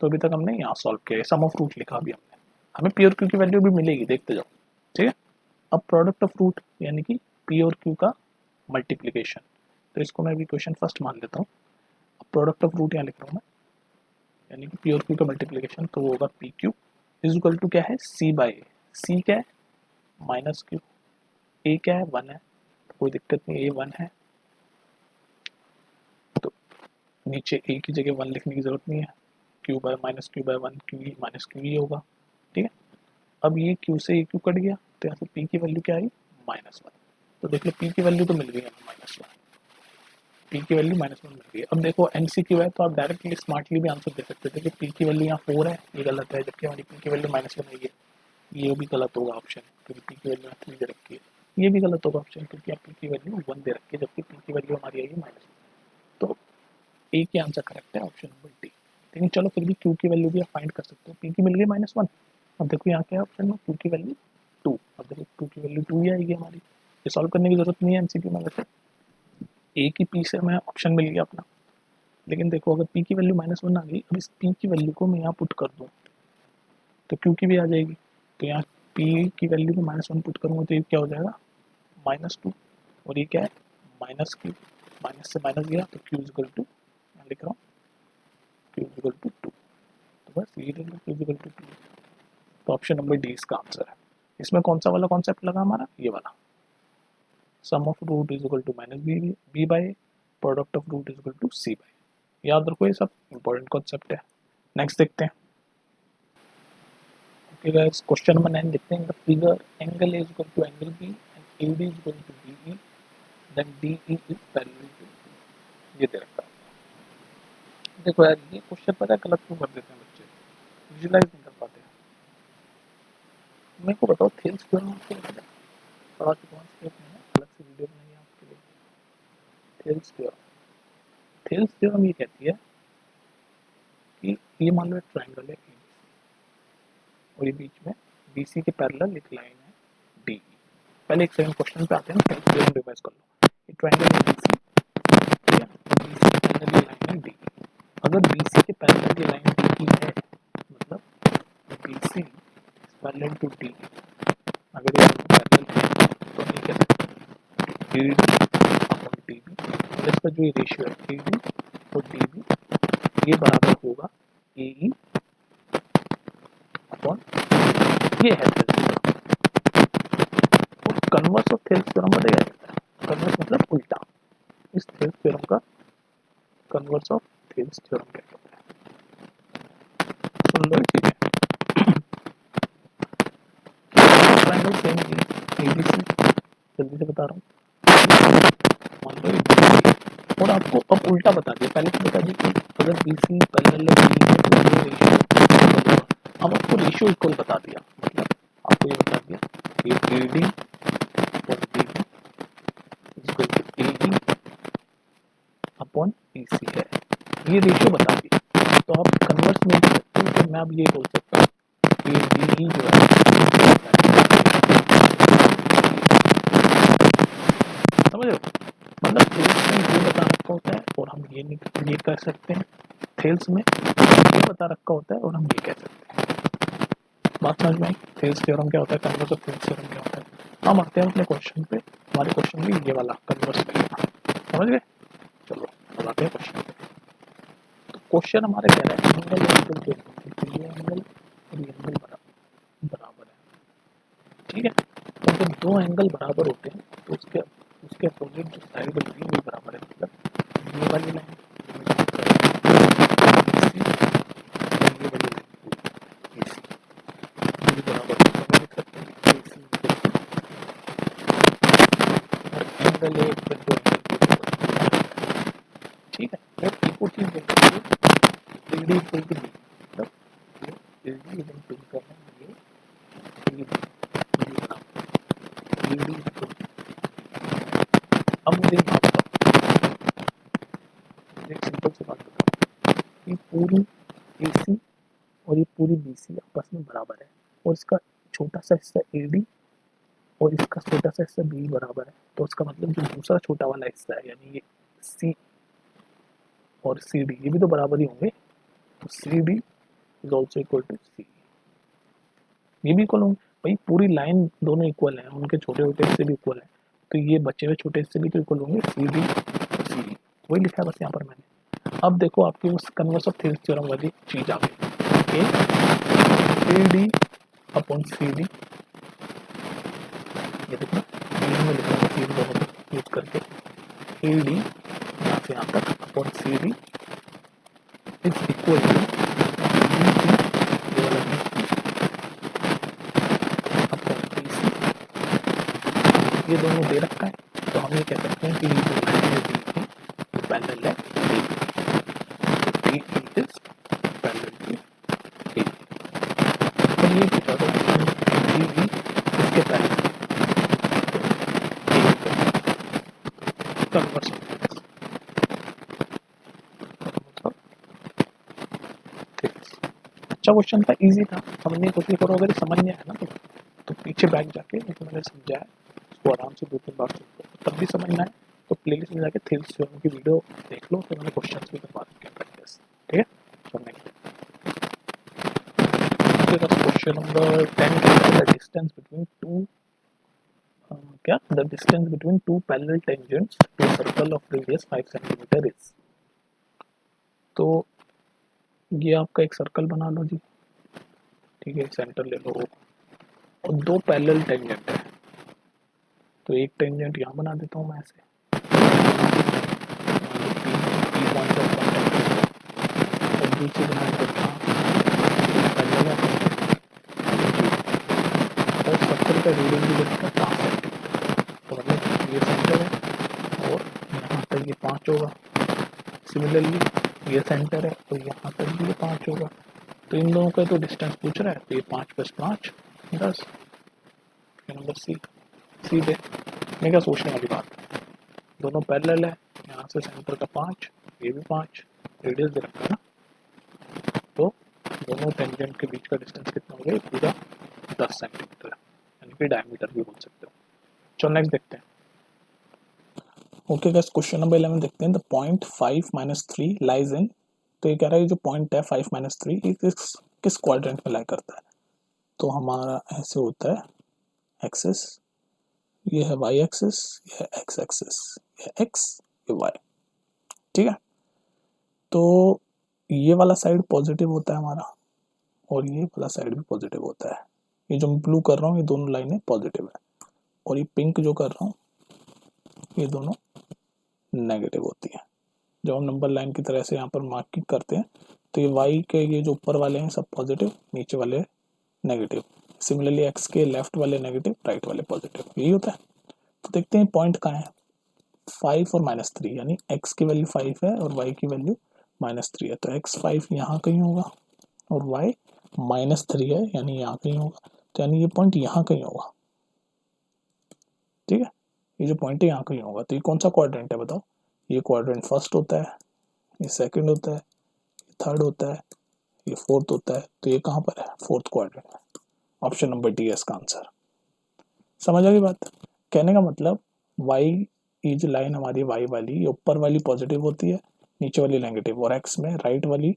तो अभी तक हमने यहाँ सॉल्व किया, सम ऑफ रूट लिखा अभी हमने। हमें पी और क्यू की वैल्यू भी मिलेगी, देखते जाओ। ठीक है, अब प्रोडक्ट ऑफ रूट यानी कि पी और क्यू का मल्टीप्लीकेशन, तो इसको मैं अभी क्वेश्चन फर्स्ट मान लेता हूँ। अब प्रोडक्ट ऑफ रूट यहाँ लिख रहा हूँ मैं, यानी कि पी और क्यू का मल्टीप्लीकेशन, तो वो होगा p q is equal to क्या है, सी बाई ए। सी क्या है, माइनस क्यू। ए क्या है, 1 है, तो कोई दिक्कत नहीं, ए 1 है, तो नीचे ए की जगह 1 लिखने की जरूरत नहीं है। Q by minus q by 1, q e minus q e होगा। ठीक है, अब ये क्यू से ए क्यू कट गया, तो यहाँ से पी की वैल्यू क्या आई, -1। तो देख लो पी की वैल्यू तो मिल गई हमें -1, पी की वैल्यू -1 मिल गई। अब देखो एमसीक्यू है तो आप डायरेक्टली स्मार्टली भी आंसर दे सकते थे कि पी की वैल्यू यहाँ 4 है, ये गलत है, जबकि हमारी पी की वैल्यू -1 है, ये भी गलत होगा ऑप्शन, क्योंकि पी की वैल्यू 3 दे रखी है। ये भी गलत होगा ऑप्शन, क्योंकि आप पी की वैल्यू 1 दे रखी है, जबकि पी की वैल्यू हमारी आई है -1। तो ए की आंसर करेक्ट है ऑप्शन नंबर डी। लेकिन चलो फिर भी क्यू की वैल्यू भी आप फाइंड कर सकते हो। पी की मिल गई -1, अब देखो यहाँ क्या है ऑप्शन में, क्यू की वैल्यू 2। अब देखो क्यू की वैल्यू 2 ही आएगी हमारी, ये सॉल्व करने की जरूरत नहीं है एमसीक्यू में। वैसे ए की पी से हमें ऑप्शन मिल गया अपना, लेकिन देखो अगर पी की वैल्यू -1 आ गई, अब इस पी की वैल्यू को मैं यहाँ पुट कर दूँ तो क्यू की भी आ जाएगी। तो यहाँ पी की वैल्यू में -1 पुट करूँगा तो ये क्या हो जाएगा, -2, और ये क्या है, माइनस क्यू, माइनस से माइनस गया तो क्यू इक्वल टू, मैं लिख रहा हूँ क्यू इक्वल टू 2। तो बस ये देख लो क्यू इक्वल टू 2। तो ऑप्शन नंबर डी इसका आंसर है। इसमें कौन सा वाला कॉन्सेप्ट लगा हमारा, ये वाला, sum of root is equal to minus B by, product of root is equal to C by. याद रखो ये सब इंपॉर्टेंट कॉन्सेप्ट है। नेक्स्ट देखते हैं। ओके गाइस, क्वेश्चन नंबर 9 देखते हैं। The figure angle is equal to angle b and AD is equal to BE, then DE is parallel to, ये दे रखा है। देखो यार ये क्वेश्चन पता है गलत क्यों कर देते हैं बच्चे, विजुलाइज नहीं कर पाते हैं। मेरे को बताओ थेल्स थ्योरम आपको पढ़ा चुका हूँ, अलग से वीडियो बनाई है आपके लिए। थेल्स थ्योरम, थेल्स थ्योरम ये कहती है कि ये मान लो एक ट्रायंगल है और ये बीच में BC के पैरेलल एक लाइन है DE। पहले एक सेकंड क्वेश्चन पे आते हैं ना, थेल्स थ्योरम रिवाइज कर लो। ये ट्रायंगल है BC, ठीक है, BC के पैरेलल ये लाइन है DE। अगर BC के पैरेलल ये लाइन DE है, मतलब BC पैरेलल टू DE, अगर ये पैरेलल है तो हम ये कह सकते हैं AD अपॉन DB, और इसका जो ये रेशियो है AD और DB, ये बराबर होगा ए ई अपॉन, ये है थेल्स थ्योरम। और कन्वर्स ऑफ थेल्स थ्योरम बताया जाता है, कन्वर्स मतलब उल्टा, इस थेल्स थ्योरम का कन्वर्स ऑफ थेल्स थ्योरम क्या कहते हैं, सुन लो ठीक है। ट्रायंगल सेम एबीसी, जल्दी से बता रहा हूँ, मान लो ABC, और आपको अब उल्टा बता दिया, पहले तो बता दिया कि अगर BC पैरेलल है DE में तो ये रेशियो, अब आपको रेशियो इक्वल बता दिया, मतलब आपको ये बता दिया कि AD और DB is equal to AE upon BC है, ये रेशियो बता दी। तो आप कन्वर्स में लिख सकते हो, तो मैं अब ये बोल सकता हूँ कि DE जो है, समझ रहे हो, मतलब थेल्स में ये बता रखा होता है और हम ये कर सकते हैं, थेल्स में ये बता रखा होता है और हम ये कह सकते हैं। बात समझ में आई, थेल्स थ्योरम क्या होता है, कन्वर्स ऑफ थेल्स थ्योरम क्या होता है। हम आते हैं अपने क्वेश्चन पे, हमारे क्वेश्चन में ये वाला कन्वर्स करेगा, समझ गए। चलो अब आते हैं क्वेश्चन पे। तो क्वेश्चन हमारे कह रहा है एंगल इक्वल टू, ये एंगल और ये एंगल बराबर है, ठीक है। तो जब दो एंगल बराबर होते हैं तो उसके उसके अपोजिट जो साइड होती है वो बराबर है, मतलब ये वाली लाइन ये वाली लाइन ये बराबर है, तो लिख सकते हैं angle a equal to angle, ठीक है। और एक और चीज देखेंगे, AD इक्वल टू बी, मतलब AD इज इक्वल टू ये बराबर AD इक्वल, अब मुझे बात बताओ, एक सिंपल सी बात बताओ, ये पूरी AC और ये पूरी BC आपस में बराबर है, और इसका छोटा सा हिस्सा AD और इसका छोटा सा हिस्सा BE बराबर है, तो उसका मतलब जो दूसरा छोटा वाला हिस्सा है, यानी ये C और CD ये भी तो बराबर ही होंगे, तो CD is also equal to C, ये भी इक्वल होंगे भाई, पूरी लाइन दोनों इक्वल है, उनके छोटे छोटे हिस्से भी इक्वल है, तो ये बचे हुए छोटे हिस्से भी तो इक्वल होंगे, CD और CD, वही लिखा है बस यहाँ पर मैंने। अब देखो आपकी उस कन्वर्स ऑफ थेल्स थ्योरम वाली चीज आ गई, AD अपॉन CD, ये देखो में लिख रहा हूँ, दोनों यूज करके AD यहाँ से यहाँ तक upon CD is equal to BC, ये वाला BC अपॉन BC, ये दोनों दे रखा है, तो हम ये कह सकते हैं कि ये जो लाइन है BC पैरेलल है AE is parallel to AE, और ये पूछा था DE इसके पैरेलल, कन्वर्स अच्छा क्वेश्चन था, इजी था, समझने की कोशिश करो, अगर समझ नहीं आया ना तो पीछे बैक जाके मैंने समझाया उसको आराम से 2-3 बार सुन लो, तब भी समझ में आए तो प्लेलिस्ट में जाके थेल्स थ्योरम की वीडियो देख लो, तो मैंने क्वेश्चन भी करवा रखे प्रैक्टिस, ठीक है। तो नेक्स्ट क्वेश्चन नंबर 10 कहता है द डिस्टेंस बिटवीन टू, क्या the distance between two parallel tangents to circle of radius 5 centimetre is. तो ये आपका एक सर्कल बना लो जी, ठीक है, सेंटर ले लो और दो पैरेलल टेंजेंट है, तो एक टेंजेंट यहाँ बना देता हूँ मैं ऐसे, पी पॉइंट ऑफ कॉन्टैक्ट, और दूसरी बना देता हूँ पैरेलल है, और सर्कल का रेडियस भी देखता 5 सेंटीमीटर, तो मतलब ये सेंटर है और यहाँ तक ये 5 होगा, सिमिलरली ये सेंटर है तो यहाँ तक भी ये 5 होगा, तो इन दोनों का तो डिस्टेंस पूछ रहा है, तो ये 5 + 5 10, नंबर सी सीधे, मैं क्या सोचने वाली बात, दोनों पैरेलल है, यहाँ से सेंटर का 5, ये भी 5, रेडियस दे रखा है ना, तो दोनों टेंजेंट के बीच का डिस्टेंस कितना हो गया, पूरा 10 सेंटीमीटर, यानी कि डायमीटर भी बोल सकते हो। चलो नेक्स्ट देखते हैं। ओके गाइस, क्वेश्चन नंबर 11 देखते हैं, द पॉइंट 5 - 3 लाइज इन, तो ये कह रहा है जो पॉइंट है 5 - 3 ये किस क्वाड्रेंट में लाई करता है, तो हमारा ऐसे होता है एक्सिस, ये है वाई एक्सिस, ये है एक्स एक्सिस, ये एक्स ये वाई, ठीक है। तो ये वाला साइड पॉजिटिव होता है हमारा और ये वाला साइड भी पॉजिटिव होता है। ये जो मैं ब्लू कर रहा हूँ ये दोनों लाइनें पॉजिटिव है और ये पिंक जो कर रहा हूँ ये दोनों नेगेटिव होती है। जब हम नंबर लाइन की तरह से यहाँ पर मार्किंग करते हैं तो ये y के ये जो ऊपर वाले हैं सब पॉजिटिव, नीचे वाले नेगेटिव। सिमिलरली x के लेफ्ट वाले नेगेटिव, राइट वाले पॉजिटिव, यही होता है। तो देखते हैं पॉइंट कहाँ है, 5 और -3, यानी x की वैल्यू 5 है और y की वैल्यू -3 है। तो x 5 यहाँ कहीं होगा और y -3 है, यानी यहाँ कहीं होगा। तो यानी ये पॉइंट यहाँ कहीं होगा, ठीक है। ये जो पॉइंट है यहाँ कहीं होगा। तो ये कौन सा क्वाड्रेंट है बताओ? ये क्वाड्रेंट फर्स्ट होता है, ये सेकंड होता है, ये थर्ड होता है, ये फोर्थ होता है। तो ये कहाँ पर है? फोर्थ क्वाड्रेंट है। ऑप्शन नंबर डी है इसका आंसर। समझ आ गई बात? कहने का मतलब वाई, ये जो लाइन हमारी वाई वाली, ये ऊपर वाली पॉजिटिव होती है, नीचे वाली नेगेटिव, और एक्स में राइट वाली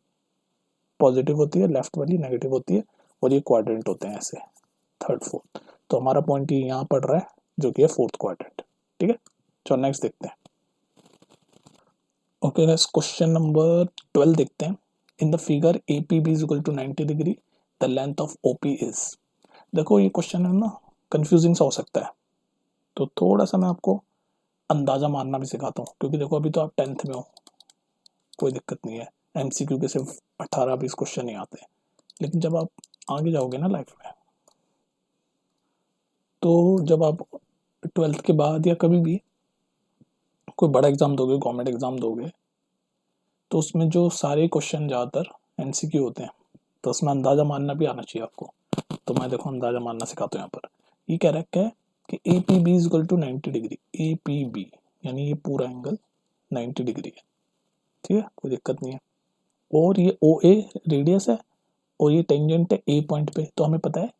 पॉजिटिव होती है, लेफ्ट वाली नेगेटिव होती है, और ये क्वाड्रेंट होते हैं ऐसे, थर्ड फोर्थ। तो हमारा पॉइंट ये यहाँ पड़ रहा है जो कि है फोर्थ क्वाड्रेंट, ठीक है। चलो नेक्स्ट देखते हैं। ओके गाइस, क्वेश्चन नंबर 12 देखते हैं। In the figure APB is equal to 90 degree, the length of OP is. देखो ये क्वेश्चन है ना, कंफ्यूजिंग सा हो सकता है, तो थोड़ा सा मैं आपको अंदाजा मारना भी सिखाता हूँ, क्योंकि देखो अभी तो आप 10th में हो, कोई दिक्कत नहीं है, MCQ के सिर्फ 18-20 क्वेश्चन ही आते हैं। लेकिन जब आप आगे जाओगे ना लाइफ में, तो जब आप 12th के बाद या कभी भी कोई बड़ा एग्जाम दोगे, गवर्नमेंट एग्जाम दोगे, तो उसमें जो सारे क्वेश्चन ज़्यादातर MCQ होते हैं, तो उसमें अंदाजा मारना भी आना चाहिए आपको। तो मैं देखो अंदाजा मारना सिखाता हूँ। यहाँ पर ये कह रखा है कि APB is equal to 90 degree. APB यानी ये पूरा एंगल 90 डिग्री है, ठीक है, कोई दिक्कत नहीं है। और ये OA रेडियस है और ये टेंजेंट है A पॉइंट पे। तो हमें पता है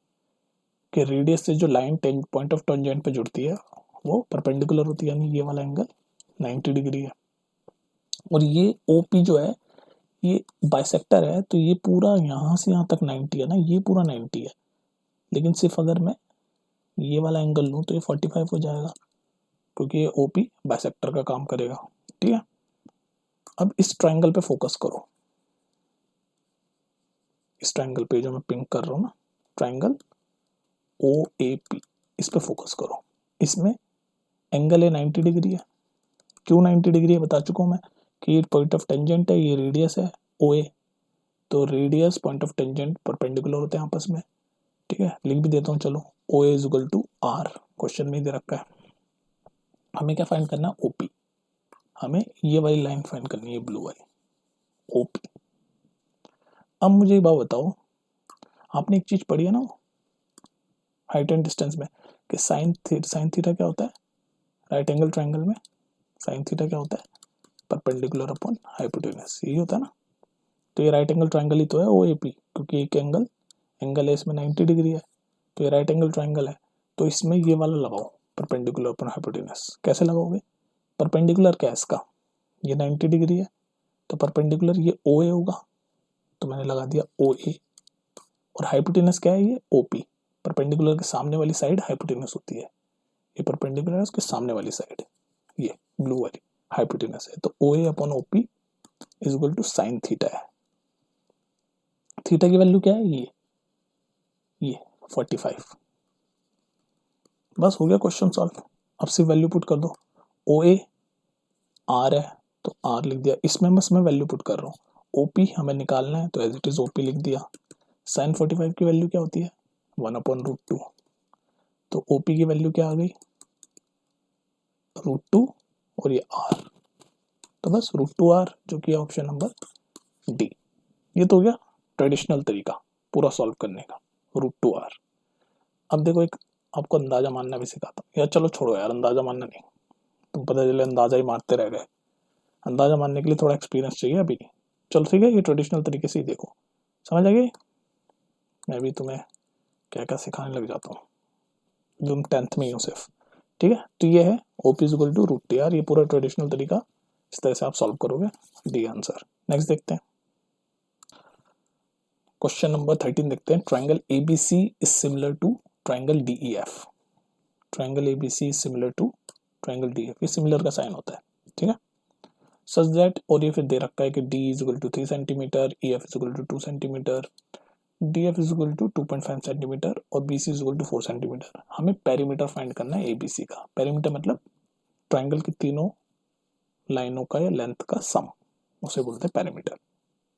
कि रेडियस से जो लाइन पॉइंट ऑफ टेंजेंट पे जुड़ती है वो परपेंडिकुलर होती है, यानी ये वाला एंगल 90 डिग्री है। और ये OP जो है ये बाइसेक्टर है, तो ये पूरा यहाँ से यहाँ तक 90 है ना, ये पूरा 90 है। लेकिन सिर्फ अगर मैं ये वाला एंगल लूँ तो ये 45 हो जाएगा, क्योंकि ये OP बाइसेक्टर का काम करेगा, ठीक है। अब इस ट्रायंगल पे फोकस करो, इस ट्रायंगल पे जो मैं पिंक कर रहा हूँ ना, ट्रायंगल OAP, इस पे फोकस करो। इसमें एंगल है 90 डिग्री है। क्यों 90 डिग्री है बता चुका हूँ मैं, कि ये पॉइंट ऑफ टेंजेंट है, ये रेडियस है OA, तो radius point of tangent perpendicular होते हैं आपस में, ठीक है। लिख भी देता हूँ चलो, OA is equal to R, question में दे रखा है। हमें क्या फाइंड करना है? OP। हमें ये वाली लाइन फाइंड करनी है, ब्लू वाली OP। अब मुझे एक बात बताओ, आपने एक चीज पढ़ी है ना हाइट एंड डिस्टेंस में, कि साइन थीटा क्या होता है? राइट एंगल ट्रायंगल में साइन थीटा क्या होता है? परपेंडिकुलर अपॉन हाइपोटेन्यूज, यही होता है ना। तो ये राइट एंगल ट्रायंगल ही तो है OAP, क्योंकि एक एंगल है इसमें 90 डिग्री है, तो ये राइट एंगल ट्रायंगल है। तो इसमें ये वाला लगाओ, परपेंडिकुलर अपॉन हाइपोटेन्यूज। कैसे लगाओगे? परपेंडिकुलर क्या है इसका? ये 90 डिग्री है, तो परपेंडिकुलर ये OA होगा, तो मैंने लगा दिया OA। और हाइपोटेन्यूज क्या है? ये OP। परपेंडिकुलर के सामने वाली साइड हाइपोटेन्यूज होती है, ये परपेंडिकुलर है उसके सामने वाली साइड, ये ब्लू वाली हाइपोटेन्यूज है। तो OA upon OP is equal to sine theta है। थीटा की वैल्यू क्या है? ये 45। बस हो गया क्वेश्चन सॉल्व। अब सिर्फ वैल्यू पुट कर दो। OA R है तो R लिख दिया, इसमें बस मैं वैल्यू पुट कर रहा हूँ। OP हमें निकालना है तो एज इट इज OP लिख दिया। साइन 45 की वैल्यू क्या होती है? 1/√2। तो OP की वैल्यू क्या आ गई? √2 और ये R, तो बस √2R, जो कि ऑप्शन नंबर डी। ये तो हो गया ट्रेडिशनल तरीका पूरा सॉल्व करने का, √2R। अब देखो एक आपको अंदाजा मारना भी सिखाता हूँ। यार चलो छोड़ो यार, अंदाजा मारना नहीं, तुम पता चले अंदाजा ही मारते रह गए। अंदाजा मारने के लिए थोड़ा एक्सपीरियंस चाहिए अभी। चलो ठीक है, ये ट्रेडिशनल तरीके से ही देखो, समझ आ गई। मैं भी तुम्हें क्या क्या सिखाने लग जाता हूँ, तुम 10th में ही हो सिर्फ, ठीक है। तो ये है OP is equal to √2R, ये पूरा ट्रेडिशनल तरीका, इस तरह से आप सॉल्व करोगे, डी आंसर। नेक्स्ट देखते हैं क्वेश्चन नंबर 13 देखते हैं। Triangle ABC is similar to triangle DEF। Triangle ABC is similar to triangle DEF, ये सिमिलर का साइन होता है, ठीक है। सच दैट, और ये फिर दे रखा है कि D is equal to 3 centimetre, E F is equal to 2 centimetre, D F is equal to 2.5 centimetre और B C is equal to 4 centimetre. हमें पेरीमीटर फाइंड करना है ए बी सी का। पेरीमीटर मतलब ट्राइंगल की तीनों लाइनों का या लेंथ का सम, उसे बोलते हैं पेरीमीटर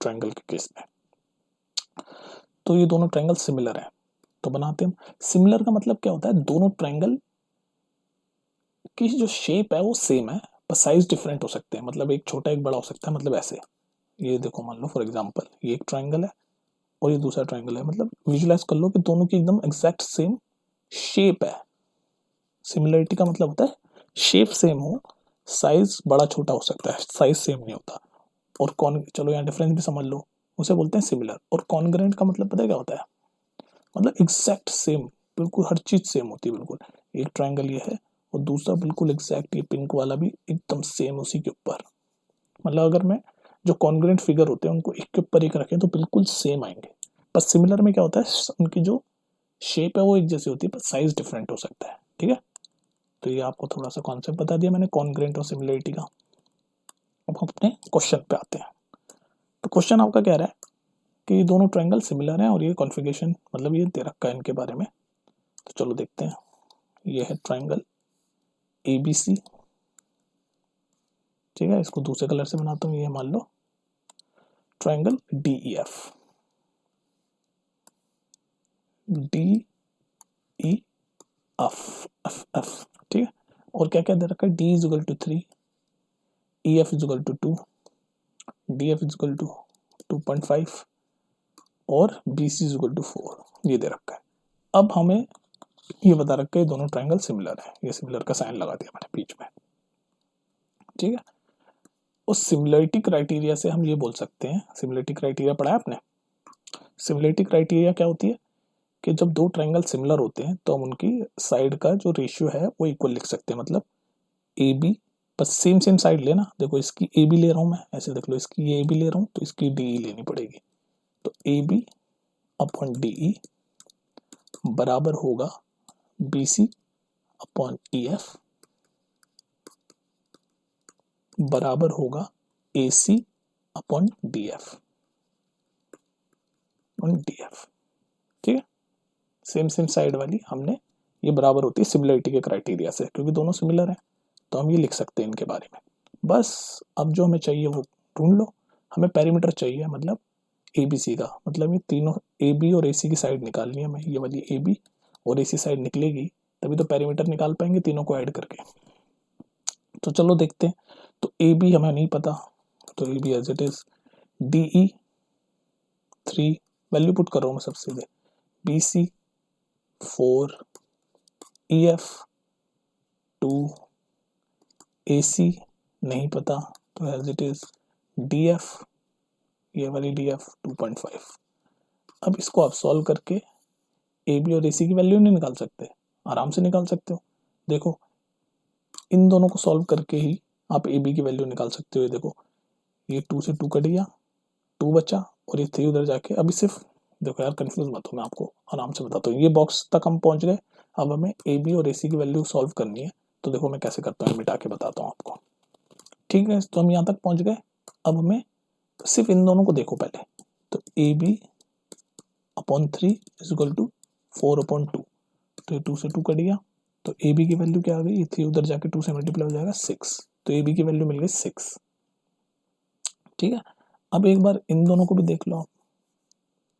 ट्राइंगल के केस में। तो ये दोनों ट्राइंगल सिमिलर हैं, तो बनाते हैं। सिमिलर का मतलब क्या होता है, दोनों ट्राइंगल की जो शेप है वो सेम है, पर साइज डिफरेंट हो सकते हैं। मतलब एक छोटा एक बड़ा हो सकता है। मतलब ऐसे, ये देखो मान लो फॉर एग्जांपल ये एक ट्राइंगल है और ये दूसरा ट्राइंगल है। मतलब विजुलाइज कर लो कि दोनों की एकदम एग्जैक्ट सेम शेप है। सिमिलरिटी का मतलब होता है शेप सेम हो, साइज बड़ा छोटा हो सकता है, साइज सेम नहीं होता। और कौन, चलो यहाँ डिफरेंस भी समझ लो, उसे बोलते हैं सिमिलर। और कॉन्ग्रुएंट का मतलब पता है क्या होता है, मतलब एग्जैक्ट सेम, बिल्कुल हर चीज सेम होती है बिल्कुल। एक ट्राइंगल ये है और दूसरा बिल्कुल एग्जैक्ट, ये पिंक वाला भी एकदम सेम उसी के ऊपर। मतलब अगर मैं जो कॉन्ग्रुएंट फिगर होते हैं उनको एक के ऊपर एक रखें तो बिल्कुल सेम आएंगे। पर सिमिलर में क्या होता है, उनकी जो शेप है वो एक जैसी होती है पर साइज डिफरेंट हो सकता है। ठीक है, तो ये आपको थोड़ा सा कॉन्सेप्ट बता दिया मैंने कॉन्ग्रुएंट और सिमिलरिटी का। अब हम अपने क्वेश्चन पे आते हैं। तो क्वेश्चन आपका कह रहा है कि ये दोनों ट्रायंगल सिमिलर हैं और ये कॉन्फ़िगरेशन मतलब ये दे रखा है इनके बारे में। तो चलो देखते हैं। ये है ट्रायंगल ए बी सी, ठीक है, इसको दूसरे कलर से बनाता हूँ। ये मान लो triangle D E F, D E F F F, ठीक है। और क्या क्या दे रखा है, D is equal to 3, E F is equal to 2, D F is equal to 2.5 और B C is equal to 4, ये दे रखा है। अब हमें ये बता रखा है दोनों ट्रायंगल सिमिलर है, ये सिमिलर का साइन लगा दिया मैंने बीच में, ठीक है। उस सिमिलरिटी क्राइटेरिया से हम ये बोल सकते हैं, सिमिलरिटी क्राइटेरिया पढ़ा है आपने। सिमिलरिटी क्राइटेरिया क्या होती है कि जब दो ट्रायंगल सिमिलर होते हैं तो हम उनकी साइड का जो रेशियो है वो इक्वल लिख सकते हैं। मतलब ए बी, बस सेम सेम साइड लेना। देखो इसकी ए बी ले रहा हूँ मैं, ऐसे देख लो, इसकी ए बी ले रहा हूँ तो इसकी डी ई लेनी पड़ेगी। तो A B upon D E बराबर होगा B C upon E F बराबर होगा A C upon D F, D F, ठीक है। सेम सेम साइड वाली हमने, ये बराबर होती है सिमिलरिटी के क्राइटेरिया से, क्योंकि दोनों सिमिलर हैं तो हम ये लिख सकते हैं इनके बारे में। बस अब जो हमें चाहिए वो ढूंढ लो। हमें पेरीमीटर चाहिए, मतलब ए बी सी का, मतलब ये तीनों ए बी और ए सी की साइड निकालनी है हमें। ये वाली ए बी और ए सी साइड निकलेगी तभी तो पेरीमीटर निकाल पाएंगे तीनों को ऐड करके। तो चलो देखते हैं। तो ए बी हमें नहीं पता, तो ए b as it is, d e 3 value put कर रहा हूँ मैं सबसे सीधे, बी सी 4, ई एफ 2, ए सी नहीं पता तो as it is d f, ये वाली डी एफ 2.5। अब इसको आप सॉल्व करके ए बी और ए सी की वैल्यू नहीं निकाल सकते, आराम से निकाल सकते हो। देखो इन दोनों को सॉल्व करके ही आप ए बी की वैल्यू निकाल सकते हो। ये देखो, ये 2 से 2 कट गया, 2 बचा और ये 3 उधर जाके, अभी सिर्फ देखो यार कंफ्यूज मत हो, मैं आपको आराम से बताता हूँ। ये बॉक्स तक हम पहुंच गए, अब हमें ए बी और ए सी की वैल्यू सॉल्व करनी है। तो देखो मैं कैसे करता हूँ, मिटा के बताता हूँ आपको, ठीक है। तो हम यहाँ तक पहुंच गए। अब हमें सिर्फ इन दोनों को देखो पहले। तो A B upon 3 is equal to 4 upon 2, तो ये 2 से 2 कट गया, तो ए बी की वैल्यू क्या आ गई, ये 3 उधर जाके 2 से मल्टीप्लाई हो जाएगा 6, तो ए बी की वैल्यू मिल गई 6, ठीक है। अब एक बार इन दोनों को भी देख लो आप।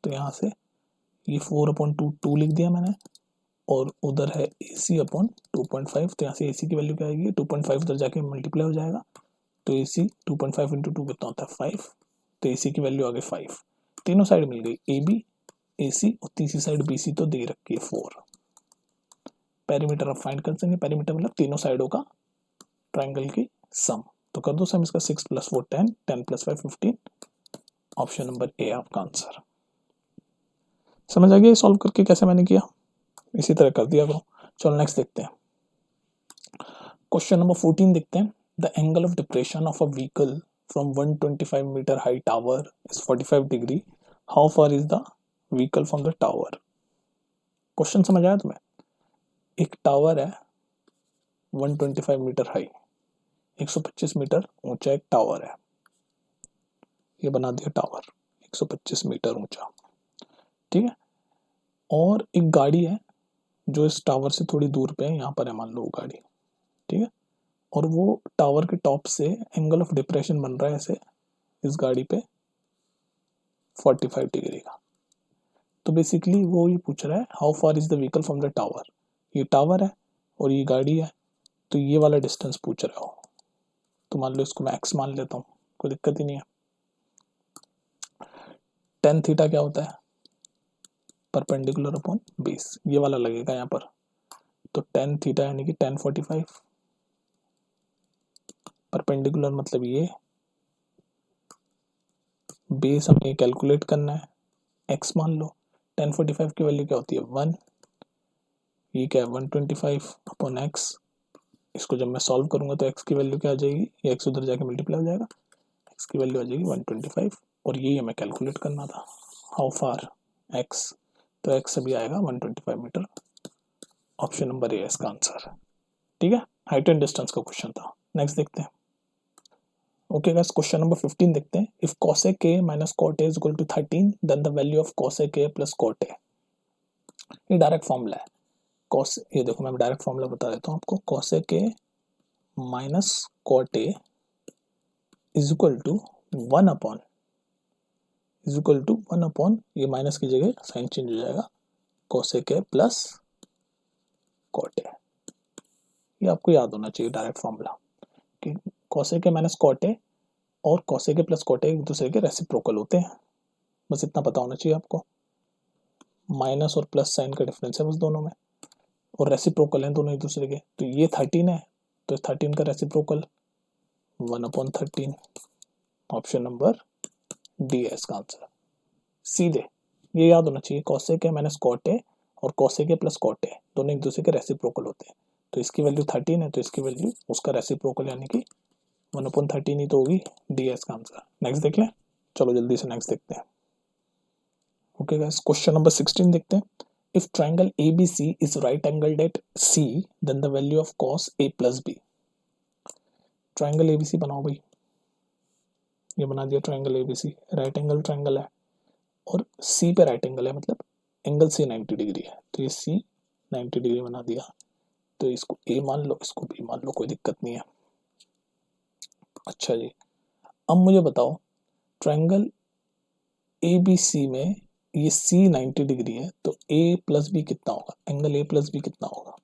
तो यहाँ से ये 4 अपॉन 2 2 लिख दिया मैंने, और उधर है ए सी अपॉन 2.5, तो यहाँ से ए सी की वैल्यू क्या आएगी, 2.5 उधर जाके मल्टीप्लाई हो जाएगा, तो ए सी 2.5 इंटू 2 कितना होता है 5, तो ए सी की वैल्यू आ गई 5। तीनों साइड मिल गई, ए बी ए सी और तीसरी साइड बी सी तो दे रखी है 4। पेरीमीटर अब फाइंड कर देंगे, पेरीमीटर मतलब तीनों साइडों का ट्राइंगल की सम। तो कर दो सम इसका, 6 + 4 10, 10 + 5 15, ऑप्शन नंबर ए आपका आंसर। समझ आ गया सॉल्व करके कैसे मैंने किया, इसी तरह कर दिया करो। चलो नेक्स्ट देखते हैं, क्वेश्चन नंबर 14 देखते हैं। The angle of depression of a vehicle from 125 metre high tower is 45 degree, how far is the vehicle from the tower. Question समझ आया तुम्हें। एक टावर है 125 मीटर हाई, 125 मीटर ऊंचा एक टावर है, ये बना दिया टावर 125 मीटर ऊंचा, ठीक है। और एक गाड़ी है जो इस टावर से थोड़ी दूर पे है, यहाँ पर है मान लो वो गाड़ी, ठीक है। और वो टावर के टॉप से एंगल ऑफ डिप्रेशन बन रहा है ऐसे इस गाड़ी पे 45 डिग्री का। तो बेसिकली वो ये पूछ रहा है how far is the vehicle from the tower, ये टावर है और ये गाड़ी है, तो ये वाला डिस्टेंस पूछ रहा हो। तो मान लो इसको मैं एक्स मान लेता हूँ, कोई दिक्कत ही नहीं है। टेन थीटा क्या होता है, परपेंडिकुलर अपॉन बेस, ये वाला लगेगा यहाँ पर। तो टेन थीटा यानी कि 1045, परपेंडिकुलर मतलब ये, बेस हमें कैलकुलेट करना है, एक्स मान लो। 1045 की वैल्यू क्या होती है 1, ये क्या है 125 अपॉन एक्स। इसको जब मैं सॉल्व करूंगा तो एक्स की वैल्यू क्या आ जाएगी, ये एक्स उधर जाके मल्टीप्लाई हो जाएगा, एक्स की वैल्यू आ जाएगी 125, और ये हमें कैलकुलेट करना था हाउ फार एक्स, तो एक्स अभी आएगा 125 मीटर। ऑप्शन नंबर ए है इसका आंसर, ठीक है। हाइट एंड डिस्टेंस का क्वेश्चन था। नेक्स्ट देखते हैं। ओके गाइस, क्वेश्चन नंबर 15 देखते हैं। If cosec a minus cot a is equal to 13 then the value of cosec a plus cot a, ये डायरेक्ट फॉर्मूला है। cos, ये देखो मैं डायरेक्ट फॉर्मूला बता देता हूँ आपको। cosec a minus cot a is equal to 1 upon ये माइनस की जगह साइन चेंज हो जाएगा, cosec a plus cot a। ये आपको याद होना चाहिए डायरेक्ट फॉर्मूला कि cosec a minus cot a और cosec a plus cot a एक दूसरे के रेसिप्रोकल होते हैं, बस इतना पता होना चाहिए आपको। माइनस और प्लस साइन का डिफरेंस है बस दोनों में, और रेसिप्रोकल हैं दोनों एक दूसरे के। तो ये 13 है, तो 13 का रेसिप्रोकल 1/13। ऑप्शन नंबर डी है इसका आंसर, सीधे ये याद होना चाहिए। cosec a minus cot a और cosec a plus cot a दोनों एक दूसरे के रेसिप्रोकल होते हैं। तो इसकी वैल्यू 13 है, तो इसकी वैल्यू उसका रेसिप्रोकल यानी कि 1/13 ही तो होगी, डी है इसका आंसर। नेक्स्ट देख लें, चलो जल्दी से नेक्स्ट देखते हैं। ओके गाइस, क्वेश्चन नंबर 16 देखते हैं। If triangle ABC is right angled at C then the value of cos A plus B। Triangle ABC बनाओ भाई, ये बना दिया triangle ABC, right angle triangle है और C पे राइट एंगल है, मतलब एंगल से 90 डिग्री है, तो ये C 90 डिग्री बना दिया। तो इसको A मान लो, इसको B मान लो, कोई दिक्कत नहीं है। अच्छा जी, अब मुझे बताओ ट्राइंगल ABC में ये C 90 डिग्री है, तो A प्लस बी कितना होगा, एंगल A प्लस बी कितना होगा,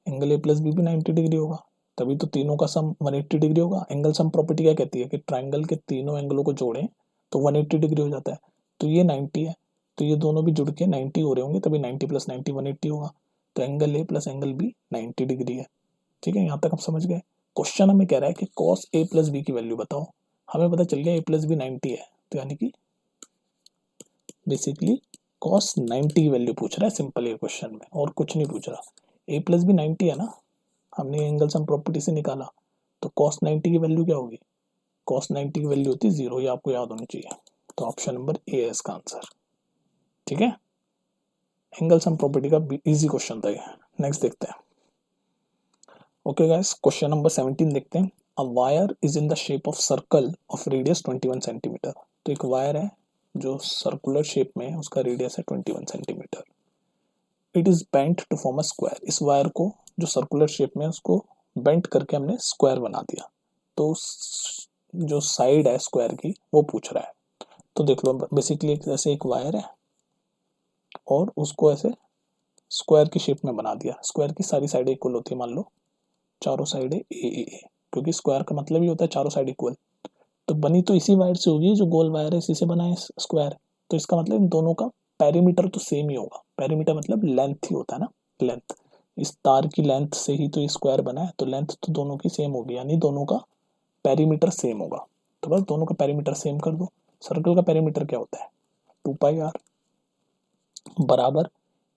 एंगल A प्लस बी भी 90 डिग्री होगा, तभी तो तीनों का सम 180 डिग्री होगा। एंगल सम प्रॉपर्टी क्या कहती है कि ट्राइंगल के तीनों एंगलों को जोड़ें तो 180 डिग्री हो जाता है। तो ये 90 है, तो ये दोनों भी जुड़ के 90 हो रहे होंगे, तभी 90 प्लस 90 180 होगा। तो angle A plus angle B 90 degree है, ठीक है। यहाँ तक हम समझ गए। क्वेश्चन हमें कह रहा है कि cos A प्लस बी की वैल्यू बताओ। हमें पता चल गया A प्लस बी 90 है, तो यानी कि बेसिकली cos 90 की वैल्यू पूछ रहा है सिंपल ये क्वेश्चन में, और कुछ नहीं पूछ रहा। A प्लस बी 90 है ना, हमने एंगल सम प्रॉपर्टी से निकाला, तो cos 90 की वैल्यू क्या होगी, cos 90 की वैल्यू होती है 0, ये आपको याद होनी चाहिए। तो ऑप्शन नंबर ए है इसका आंसर, ठीक है। एंगल सम प्रॉपर्टी का इजी क्वेश्चन था ये। नेक्स्ट देखते हैं। ओके गाइस, क्वेश्चन नंबर 17 देखते हैं। A wire is in the shape of circle of radius 21 centimetre. तो एक वायर है जो सर्कुलर शेप में है, उसका रेडियस है 21 centimetre. It is bent to form a square. इस वायर को जो सर्कुलर शेप में है उसको बेंट करके हमने स्क्वायर बना दिया। तो जो साइड है स्क्वायर की वो पूछ रहा है। तो देख लो, बेसिकली ऐसे एक वायर है और उसको ऐसे स्क्वायर की शेप में बना दिया। स्क्वायर की सारी साइड इक्वल होती है, मान लो चारों साइडें ए, क्योंकि स्क्वायर का मतलब ही होता है चारों साइड इक्वल। तो बनी तो इसी वायर से होगी, जो गोल वायर है इसी से बना है स्क्वायर। तो इसका मतलब इन दोनों का पेरीमीटर तो सेम ही होगा। पेरीमीटर मतलब लेंथ ही होता है ना, लेंथ। इस तार की लेंथ से ही तो ये स्क्वायर बना है, तो लेंथ तो दोनों की सेम होगी, यानी दोनों का पेरीमीटर सेम होगा। तो बस दोनों का पेरीमीटर सेम कर दो। सर्कल का पेरीमीटर क्या होता है 2πr, बराबर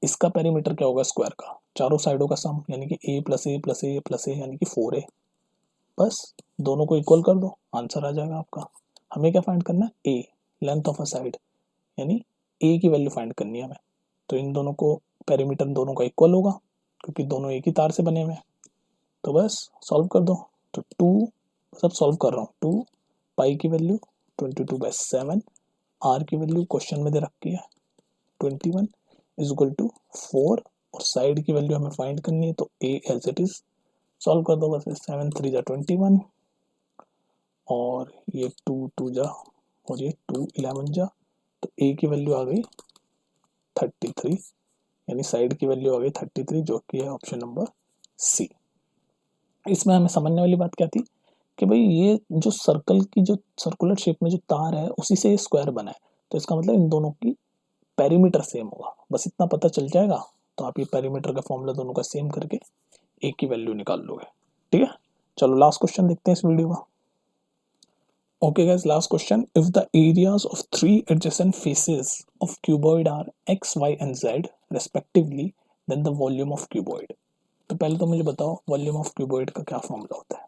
इसका पेरीमीटर क्या होगा स्क्वायर का, चारों साइडों का सम, यानी कि a plus A plus A plus A यानी कि 4a। बस दोनों को इक्वल कर दो, आंसर आ जाएगा आपका। हमें क्या फाइंड करना है, a length of a side, यानी a की वैल्यू फाइंड करनी है हमें। तो इन दोनों को पेरीमीटर दोनों का इक्वल होगा क्योंकि दोनों एक ही तार से बने हुए हैं। तो बस सॉल्व कर दो, तो 2 सब सॉल्व कर रहा हूँ, 2 पाई की वैल्यू 22/7, आर की वैल्यू क्वेश्चन में दे रखी है 21 इज इक्वल टू 4 और साइड की वैल्यू हमें फाइंड करनी है तो ए एज इट इज सॉल्व कर दो बस। 7 3 जा 21 और ये 2 2 जा और ये 2 11 जा, तो ए की वैल्यू आ गई 33, यानी साइड की वैल्यू आ गई 33 जो कि है ऑप्शन नंबर सी। इसमें हमें समझने वाली बात क्या थी कि भाई ये जो सर्कल की जो सर्कुलर शेप में जो तार है उसी से ये स्क्वायर बना है, तो इसका मतलब इन दोनों की पेरीमीटर सेम होगा, बस इतना पता चल जाएगा तो आप ये पेरीमीटर का फॉर्मूला दोनों का सेम करके ए की वैल्यू निकाल लोगे। ठीक है, चलो लास्ट क्वेश्चन देखते हैं इस वीडियो का। Okay guys, last question. If the areas of three adjacent faces of cuboid are x, y and z respectively, then the volume of cuboid. तो पहले तो मुझे बताओ वॉल्यूम ऑफ क्यूबॉइड का क्या फॉर्मूला होता है,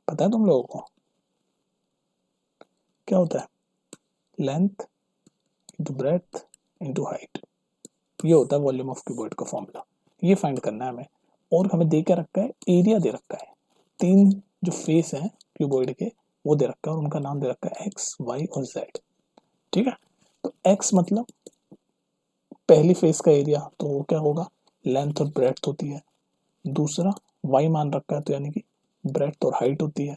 पता है तुम लोगों को? क्या होता है? Length into breadth into height, ये होता है वॉल्यूम ऑफ क्यूबॉइड का फॉर्मूला। ये फाइंड करना है हमें, और हमें दे क्या रखा है, एरिया दे रखा है। तीन जो फेस हैं क्यूबॉइड के वो दे रखा है और उनका नाम दे रखा है एक्स, वाई और जेड। ठीक है, तो एक्स मतलब पहली फेस का एरिया, तो वो क्या होगा, लेंथ और ब्रेड्थ होती है। दूसरा वाई मान रखा है तो यानी कि ब्रेड्थ और हाइट होती है।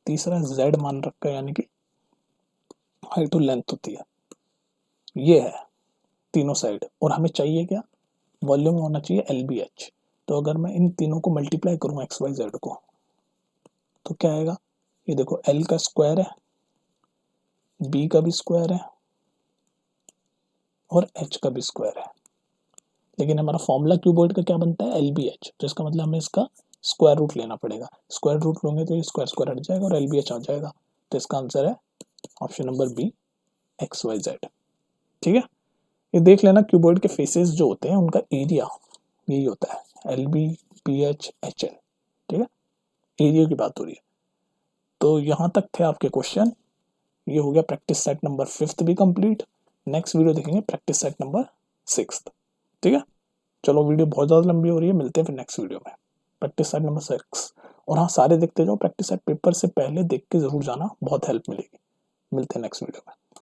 तीसरा जेड मान रखा है यानी कि हाइट और लेंथ होती है। ये है तीनों साइड, और हमें चाहिए क्या, वॉल्यूम होना चाहिए एल बी एच। तो अगर मैं इन तीनों को मल्टीप्लाई करूँ एक्स वाई जेड को तो क्या आएगा, ये देखो एल का स्क्वायर है, बी का भी स्क्वायर है और एच का भी स्क्वायर है। लेकिन हमारा फॉर्मूला क्यूबॉइड का क्या बनता है, एल बी एच, तो इसका मतलब हमें इसका स्क्वायर रूट लेना पड़ेगा। स्क्वायर रूट लोगे तो ये स्क्वायर स्क्वायर हट जाएगा और एल बी एच आ जाएगा। तो इसका आंसर है option number b, x y z. ठीक है, ये देख लेना क्यूबॉइड के फेसेस जो होते हैं उनका एरिया यही होता है, l b p h h l. ठीक है, एरिया की बात हो रही है। तो यहाँ तक थे आपके क्वेश्चन। ये हो गया प्रैक्टिस सेट नंबर 5 भी कंप्लीट। नेक्स्ट वीडियो देखेंगे प्रैक्टिस सेट नंबर 6। ठीक है, चलो वीडियो बहुत ज़्यादा लंबी हो रही है, मिलते हैं फिर नेक्स्ट वीडियो में प्रैक्टिस सेट नंबर 6। और हाँ, सारे देखते जाओ, प्रैक्टिस सेट पेपर से पहले देख के ज़रूर जाना, बहुत हेल्प मिलेगी। मिलते हैं नेक्स्ट वीडियो में।